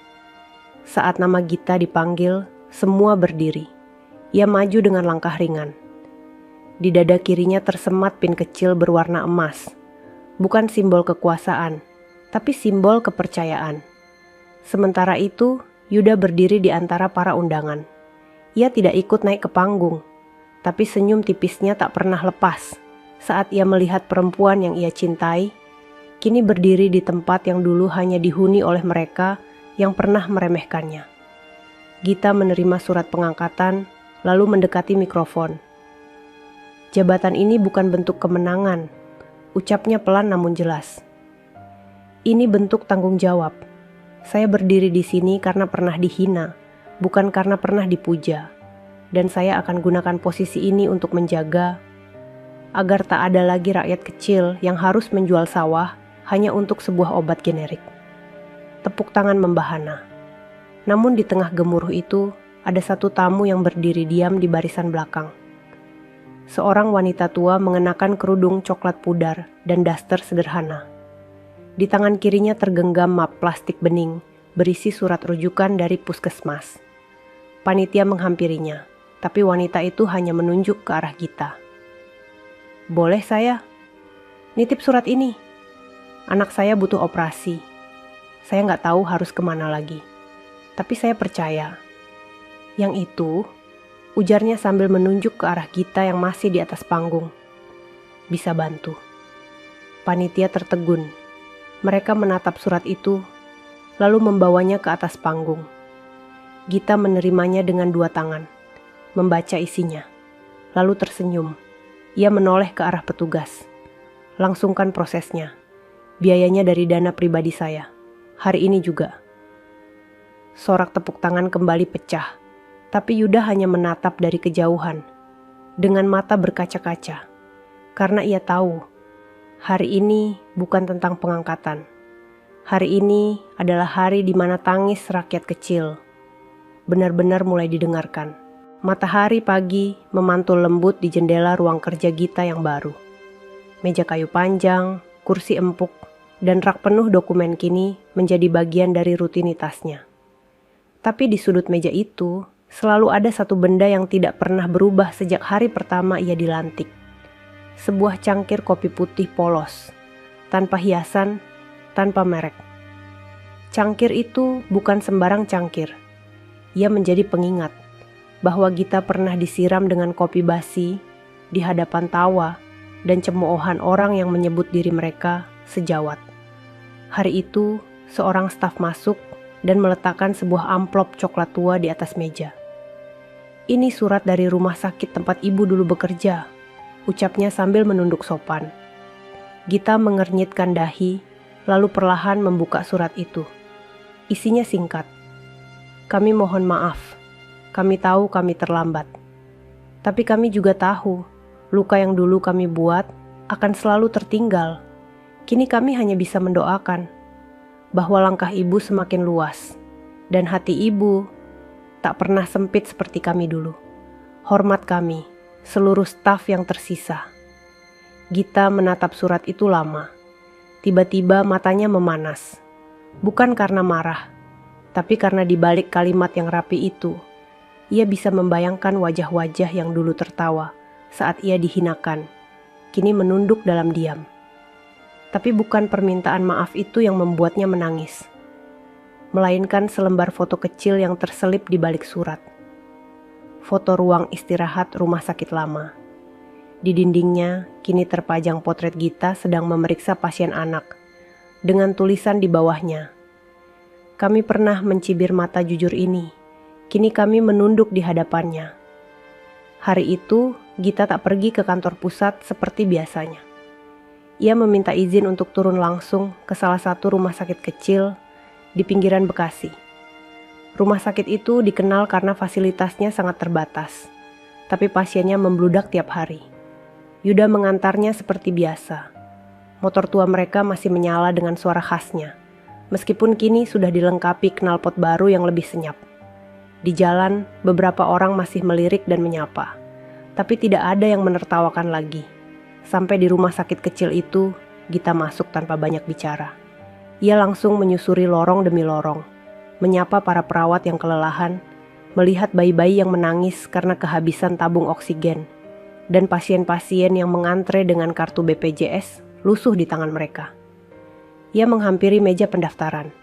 Saat nama Gita dipanggil, semua berdiri. Ia maju dengan langkah ringan. Di dada kirinya tersemat pin kecil berwarna emas. Bukan simbol kekuasaan, tapi simbol kepercayaan. Sementara itu, Yuda berdiri di antara para undangan. Ia tidak ikut naik ke panggung, tapi senyum tipisnya tak pernah lepas saat ia melihat perempuan yang ia cintai, kini berdiri di tempat yang dulu hanya dihuni oleh mereka yang pernah meremehkannya. Gita menerima surat pengangkatan, lalu mendekati mikrofon. Jabatan ini bukan bentuk kemenangan, ucapnya pelan namun jelas. Ini bentuk tanggung jawab. Saya berdiri di sini karena pernah dihina, bukan karena pernah dipuja. Dan saya akan gunakan posisi ini untuk menjaga agar tak ada lagi rakyat kecil yang harus menjual sawah hanya untuk sebuah obat generik. Tepuk tangan membahana. Namun di tengah gemuruh itu, ada satu tamu yang berdiri diam di barisan belakang. Seorang wanita tua mengenakan kerudung coklat pudar dan daster sederhana. Di tangan kirinya tergenggam map plastik bening berisi surat rujukan dari puskesmas. Panitia menghampirinya, tapi wanita itu hanya menunjuk ke arah Gita. Boleh saya? Nitip surat ini. Anak saya butuh operasi. Saya nggak tahu harus kemana lagi. Tapi saya percaya. Yang itu, ujarnya sambil menunjuk ke arah Gita yang masih di atas panggung. Bisa bantu. Panitia tertegun. Mereka menatap surat itu, lalu membawanya ke atas panggung. Gita menerimanya dengan 2 tangan, membaca isinya, lalu tersenyum. Ia menoleh ke arah petugas. Langsungkan prosesnya. Biayanya dari dana pribadi saya. Hari ini juga. Sorak tepuk tangan kembali pecah, tapi Yuda hanya menatap dari kejauhan, dengan mata berkaca-kaca, karena ia tahu, hari ini bukan tentang pengangkatan. Hari ini adalah hari di mana tangis rakyat kecil benar-benar mulai didengarkan. Matahari pagi memantul lembut di jendela ruang kerja Gita yang baru. Meja kayu panjang, kursi empuk, dan rak penuh dokumen kini menjadi bagian dari rutinitasnya. Tapi di sudut meja itu, selalu ada satu benda yang tidak pernah berubah sejak hari pertama ia dilantik. Sebuah cangkir kopi putih polos, tanpa hiasan, tanpa merek. Cangkir itu bukan sembarang cangkir. Ia menjadi pengingat bahwa Gita pernah disiram dengan kopi basi di hadapan tawa dan cemoohan orang yang menyebut diri mereka sejawat. Hari itu, seorang staf masuk dan meletakkan sebuah amplop coklat tua di atas meja. "Ini surat dari rumah sakit tempat ibu dulu bekerja," ucapnya sambil menunduk sopan. Gita mengernyitkan dahi, lalu perlahan membuka surat itu. Isinya singkat. "Kami mohon maaf. Kami tahu kami terlambat. Tapi kami juga tahu, luka yang dulu kami buat akan selalu tertinggal. Kini kami hanya bisa mendoakan bahwa langkah ibu semakin luas, dan hati ibu tak pernah sempit seperti kami dulu. Hormat kami, seluruh staf yang tersisa." Gita menatap surat itu lama. Tiba-tiba matanya memanas. Bukan karena marah, tapi karena di balik kalimat yang rapi itu, ia bisa membayangkan wajah-wajah yang dulu tertawa saat ia dihinakan, kini menunduk dalam diam. Tapi bukan permintaan maaf itu yang membuatnya menangis, melainkan selembar foto kecil yang terselip di balik surat. Foto ruang istirahat rumah sakit lama. Di dindingnya kini terpajang potret Gita sedang memeriksa pasien anak, dengan tulisan di bawahnya, "Kami pernah mencibir mata jujur ini, kini kami menunduk di hadapannya." Hari itu, Gita tak pergi ke kantor pusat seperti biasanya. Ia meminta izin untuk turun langsung ke salah satu rumah sakit kecil di pinggiran Bekasi. Rumah sakit itu dikenal karena fasilitasnya sangat terbatas, tapi pasiennya membludak tiap hari. Yuda mengantarnya seperti biasa. Motor tua mereka masih menyala dengan suara khasnya, meskipun kini sudah dilengkapi knalpot baru yang lebih senyap. Di jalan, beberapa orang masih melirik dan menyapa, tapi tidak ada yang menertawakan lagi. Sampai di rumah sakit kecil itu, Gita masuk tanpa banyak bicara. Ia langsung menyusuri lorong demi lorong, menyapa para perawat yang kelelahan, melihat bayi-bayi yang menangis karena kehabisan tabung oksigen, dan pasien-pasien yang mengantre dengan kartu BPJS lusuh di tangan mereka. Ia menghampiri meja pendaftaran.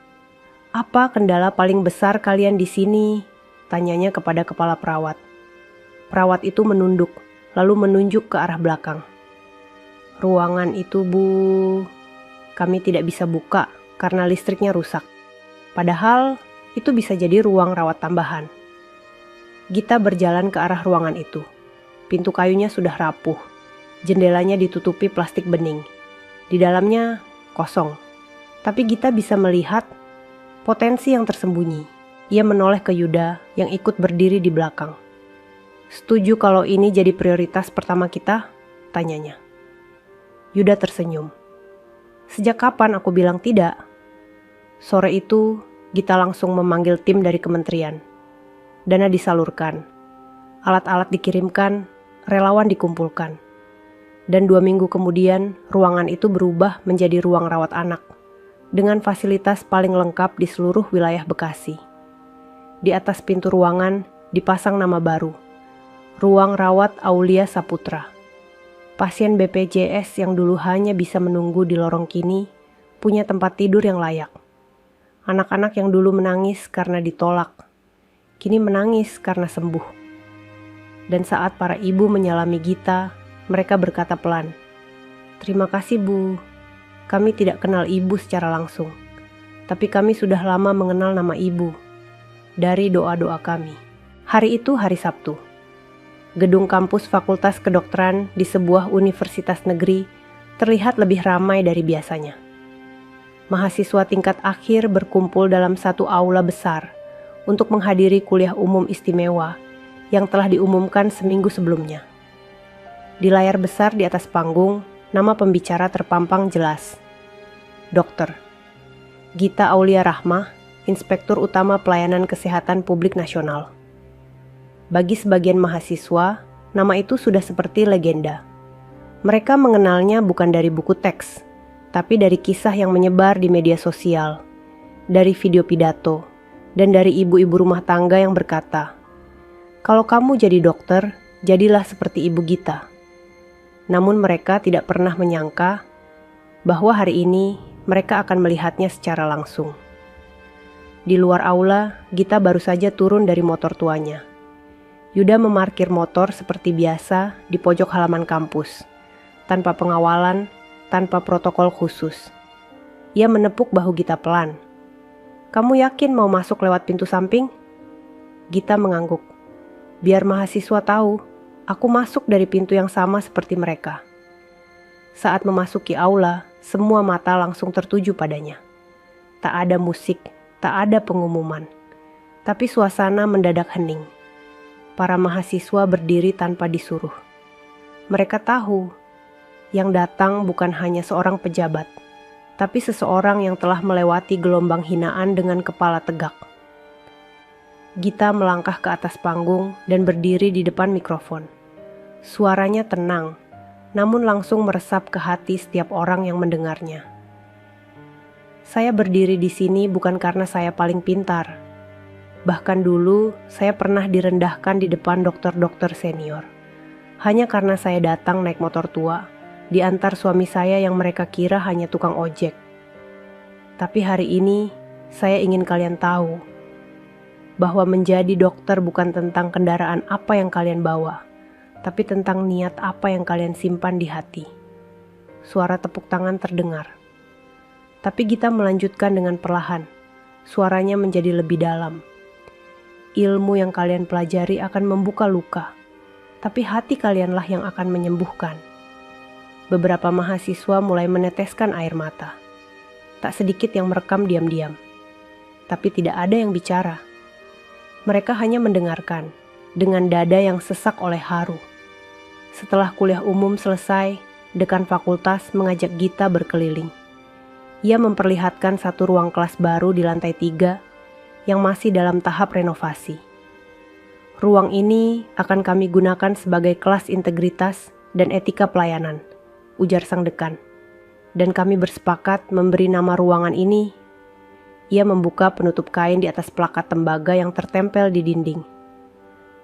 "Apa kendala paling besar kalian di sini?" tanyanya kepada kepala perawat. Perawat itu menunduk, lalu menunjuk ke arah belakang. "Ruangan itu, Bu, kami tidak bisa buka karena listriknya rusak. Padahal itu bisa jadi ruang rawat tambahan." Gita berjalan ke arah ruangan itu. Pintu kayunya sudah rapuh. Jendelanya ditutupi plastik bening. Di dalamnya kosong. Tapi Gita bisa melihat potensi yang tersembunyi. Ia menoleh ke Yuda yang ikut berdiri di belakang. "Setuju kalau ini jadi prioritas pertama kita?" tanyanya. Yuda tersenyum. "Sejak kapan aku bilang tidak?" Sore itu, Gita langsung memanggil tim dari kementerian. Dana disalurkan. Alat-alat dikirimkan, relawan dikumpulkan. Dan 2 minggu kemudian, ruangan itu berubah menjadi ruang rawat anak, dengan fasilitas paling lengkap di seluruh wilayah Bekasi. Di atas pintu ruangan dipasang nama baru, Ruang Rawat Aulia Saputra. Pasien BPJS yang dulu hanya bisa menunggu di lorong kini, punya tempat tidur yang layak. Anak-anak yang dulu menangis karena ditolak, kini menangis karena sembuh. Dan saat para ibu menyalami Gita, mereka berkata pelan, "Terima kasih, Bu. Kami tidak kenal ibu secara langsung, tapi kami sudah lama mengenal nama ibu dari doa-doa kami. Hari itu hari Sabtu. Gedung kampus Fakultas Kedokteran di sebuah universitas negeri terlihat lebih ramai dari biasanya. Mahasiswa tingkat akhir berkumpul dalam satu aula besar untuk menghadiri kuliah umum istimewa yang telah diumumkan seminggu sebelumnya. Di layar besar di atas panggung, nama pembicara terpampang jelas. Dr. Gita Aulia Rahmah, Inspektur Utama Pelayanan Kesehatan Publik Nasional. Bagi sebagian mahasiswa, nama itu sudah seperti legenda. Mereka mengenalnya bukan dari buku teks, tapi dari kisah yang menyebar di media sosial, dari video pidato, dan dari ibu-ibu rumah tangga yang berkata, "Kalau kamu jadi dokter, jadilah seperti Ibu Gita." Namun mereka tidak pernah menyangka bahwa hari ini mereka akan melihatnya secara langsung. Di luar aula, Gita baru saja turun dari motor tuanya. Yuda memarkir motor seperti biasa di pojok halaman kampus, tanpa pengawalan, tanpa protokol khusus. Ia menepuk bahu Gita pelan. "Kamu yakin mau masuk lewat pintu samping?" Gita mengangguk. "Biar mahasiswa tahu, aku masuk dari pintu yang sama seperti mereka." Saat memasuki aula, semua mata langsung tertuju padanya. Tak ada musik, tak ada pengumuman. Tapi suasana mendadak hening. Para mahasiswa berdiri tanpa disuruh. Mereka tahu, yang datang bukan hanya seorang pejabat, tapi seseorang yang telah melewati gelombang hinaan dengan kepala tegak. Gita melangkah ke atas panggung dan berdiri di depan mikrofon. Suaranya tenang, namun langsung meresap ke hati setiap orang yang mendengarnya. "Saya berdiri di sini bukan karena saya paling pintar. Bahkan dulu saya pernah direndahkan di depan dokter-dokter senior. Hanya karena saya datang naik motor tua, diantar suami saya yang mereka kira hanya tukang ojek. Tapi hari ini saya ingin kalian tahu bahwa menjadi dokter bukan tentang kendaraan apa yang kalian bawa, tapi tentang niat apa yang kalian simpan di hati." Suara tepuk tangan terdengar. Tapi Gita melanjutkan dengan perlahan. Suaranya menjadi lebih dalam. "Ilmu yang kalian pelajari akan membuka luka, tapi hati kalianlah yang akan menyembuhkan." Beberapa mahasiswa mulai meneteskan air mata. Tak sedikit yang merekam diam-diam. Tapi tidak ada yang bicara. Mereka hanya mendengarkan, dengan dada yang sesak oleh haru. Setelah kuliah umum selesai, dekan fakultas mengajak Gita berkeliling. Ia memperlihatkan satu ruang kelas baru di lantai 3 yang masih dalam tahap renovasi. "Ruang ini akan kami gunakan sebagai kelas integritas dan etika pelayanan," ujar sang dekan. "Dan kami bersepakat memberi nama ruangan ini." Ia membuka penutup kain di atas plakat tembaga yang tertempel di dinding.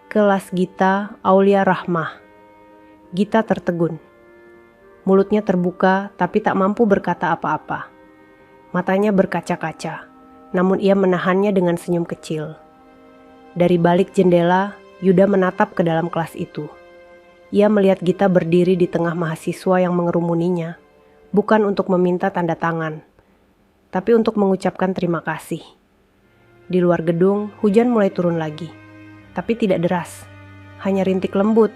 "Kelas Gita Aulia Rahmah." Gita tertegun. Mulutnya terbuka tapi tak mampu berkata apa-apa. Matanya berkaca-kaca, namun ia menahannya dengan senyum kecil. Dari balik jendela, Yuda menatap ke dalam kelas itu. Ia melihat Gita berdiri di tengah mahasiswa yang mengerumuninya, bukan untuk meminta tanda tangan, tapi untuk mengucapkan terima kasih. Di luar gedung, hujan mulai turun lagi, tapi tidak deras, hanya rintik lembut,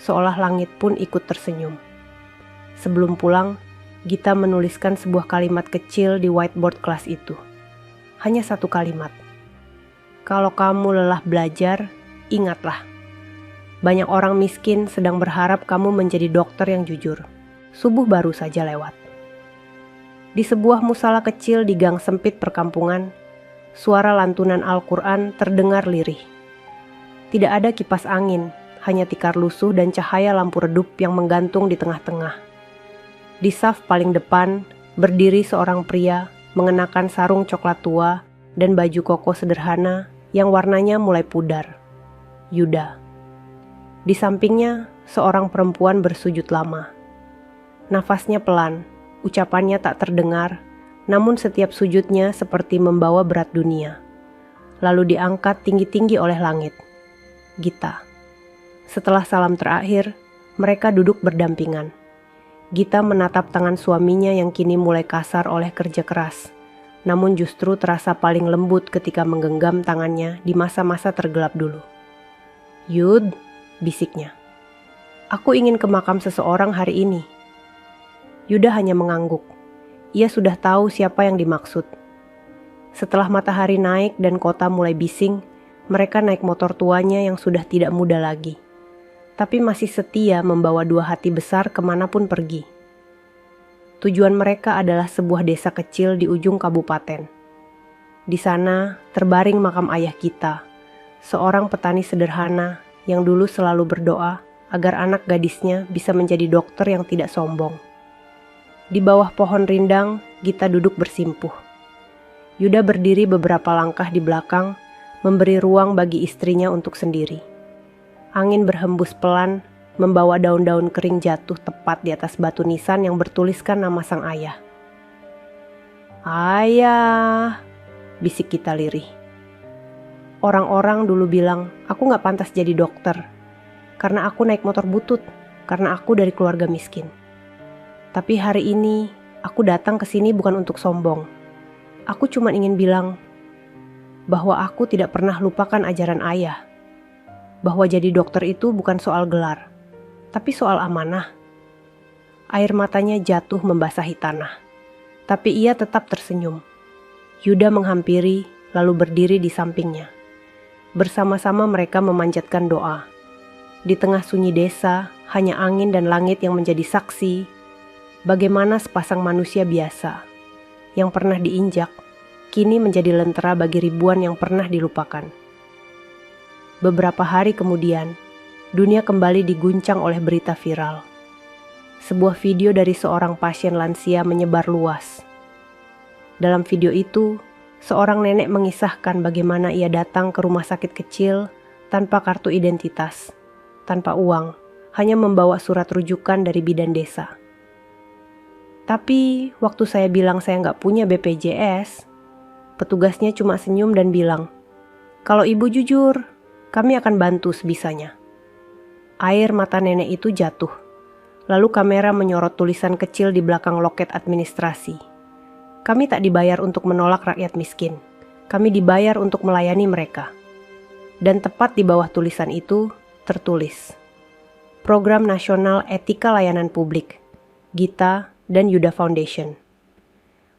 seolah langit pun ikut tersenyum. Sebelum pulang, Gita menuliskan sebuah kalimat kecil di whiteboard kelas itu. Hanya satu kalimat. "Kalau kamu lelah belajar, ingatlah. Banyak orang miskin sedang berharap kamu menjadi dokter yang jujur." Subuh baru saja lewat. Di sebuah musala kecil di gang sempit perkampungan, suara lantunan Al-Quran terdengar lirih. Tidak ada kipas angin, hanya tikar lusuh dan cahaya lampu redup yang menggantung di tengah-tengah. Di saf paling depan, berdiri seorang pria mengenakan sarung coklat tua dan baju koko sederhana yang warnanya mulai pudar. Yuda. Di sampingnya, seorang perempuan bersujud lama. Nafasnya pelan, ucapannya tak terdengar, namun setiap sujudnya seperti membawa berat dunia. Lalu diangkat tinggi-tinggi oleh langit. Gita. Setelah salam terakhir, mereka duduk berdampingan. Gita menatap tangan suaminya yang kini mulai kasar oleh kerja keras, namun justru terasa paling lembut ketika menggenggam tangannya di masa-masa tergelap dulu. "Yud," bisiknya. "Aku ingin ke makam seseorang hari ini." Yuda hanya mengangguk. Ia sudah tahu siapa yang dimaksud. Setelah matahari naik dan kota mulai bising, mereka naik motor tuanya yang sudah tidak muda lagi, tapi masih setia membawa dua hati besar kemanapun pergi. Tujuan mereka adalah sebuah desa kecil di ujung kabupaten. Di sana terbaring makam ayah kita, seorang petani sederhana yang dulu selalu berdoa agar anak gadisnya bisa menjadi dokter yang tidak sombong. Di bawah pohon rindang, Gita duduk bersimpuh. Yuda berdiri beberapa langkah di belakang, memberi ruang bagi istrinya untuk sendiri. Angin berhembus pelan, membawa daun-daun kering jatuh tepat di atas batu nisan yang bertuliskan nama sang ayah. "Ayah," bisik Gita lirih. "Orang-orang dulu bilang aku gak pantas jadi dokter, karena aku naik motor butut, karena aku dari keluarga miskin. Tapi hari ini, aku datang ke sini bukan untuk sombong. Aku cuma ingin bilang bahwa aku tidak pernah lupakan ajaran ayah. Bahwa jadi dokter itu bukan soal gelar, tapi soal amanah." Air matanya jatuh membasahi tanah, tapi ia tetap tersenyum. Yuda menghampiri, lalu berdiri di sampingnya. Bersama-sama mereka memanjatkan doa. Di tengah sunyi desa, hanya angin dan langit yang menjadi saksi bagaimana sepasang manusia biasa yang pernah diinjak, kini menjadi lentera bagi ribuan yang pernah dilupakan. Beberapa hari kemudian, dunia kembali diguncang oleh berita viral. Sebuah video dari seorang pasien lansia menyebar luas. Dalam video itu, seorang nenek mengisahkan bagaimana ia datang ke rumah sakit kecil tanpa kartu identitas, tanpa uang, hanya membawa surat rujukan dari bidan desa. Tapi waktu saya bilang saya nggak punya BPJS, petugasnya cuma senyum dan bilang, "Kalau ibu jujur, kami akan bantu sebisanya." Air mata nenek itu jatuh. Lalu kamera menyorot tulisan kecil di belakang loket administrasi. "Kami tak dibayar untuk menolak rakyat miskin. Kami dibayar untuk melayani mereka." Dan tepat di bawah tulisan itu tertulis, Program Nasional Etika Layanan Publik, Gita dan Yuda Foundation.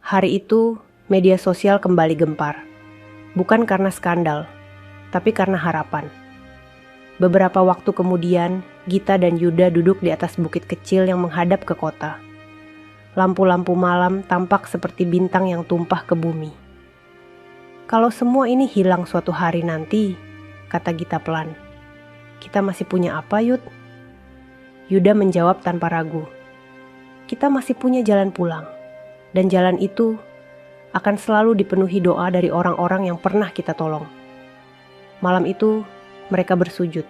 Hari itu, media sosial kembali gempar. Bukan karena skandal, tapi karena harapan. Beberapa waktu kemudian, Gita dan Yuda duduk di atas bukit kecil yang menghadap ke kota. Lampu-lampu malam tampak seperti bintang yang tumpah ke bumi. "Kalau semua ini hilang suatu hari nanti," kata Gita pelan, "kita masih punya apa, Yud?" Yuda menjawab tanpa ragu, "Kita masih punya jalan pulang, dan jalan itu akan selalu dipenuhi doa dari orang-orang yang pernah kita tolong." Malam itu, mereka bersujud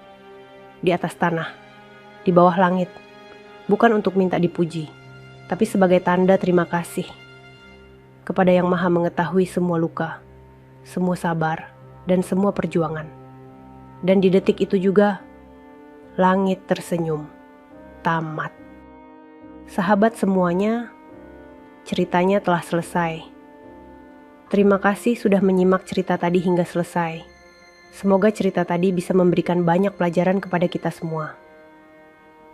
di atas tanah, di bawah langit, bukan untuk minta dipuji, tapi sebagai tanda terima kasih kepada Yang Maha Mengetahui semua luka, semua sabar, dan semua perjuangan. Dan di detik itu juga, langit tersenyum. Tamat. Sahabat semuanya, ceritanya telah selesai. Terima kasih sudah menyimak cerita tadi hingga selesai. Semoga cerita tadi bisa memberikan banyak pelajaran kepada kita semua.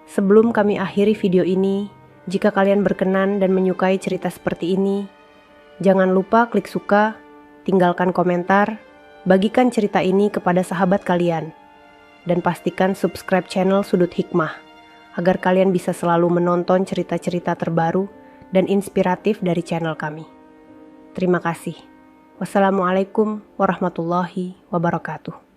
Sebelum kami akhiri video ini, jika kalian berkenan dan menyukai cerita seperti ini, jangan lupa klik suka, tinggalkan komentar, bagikan cerita ini kepada sahabat kalian, dan pastikan subscribe channel Sudut Hikmah, agar kalian bisa selalu menonton cerita-cerita terbaru dan inspiratif dari channel kami. Terima kasih. Wassalamualaikum warahmatullahi wabarakatuh.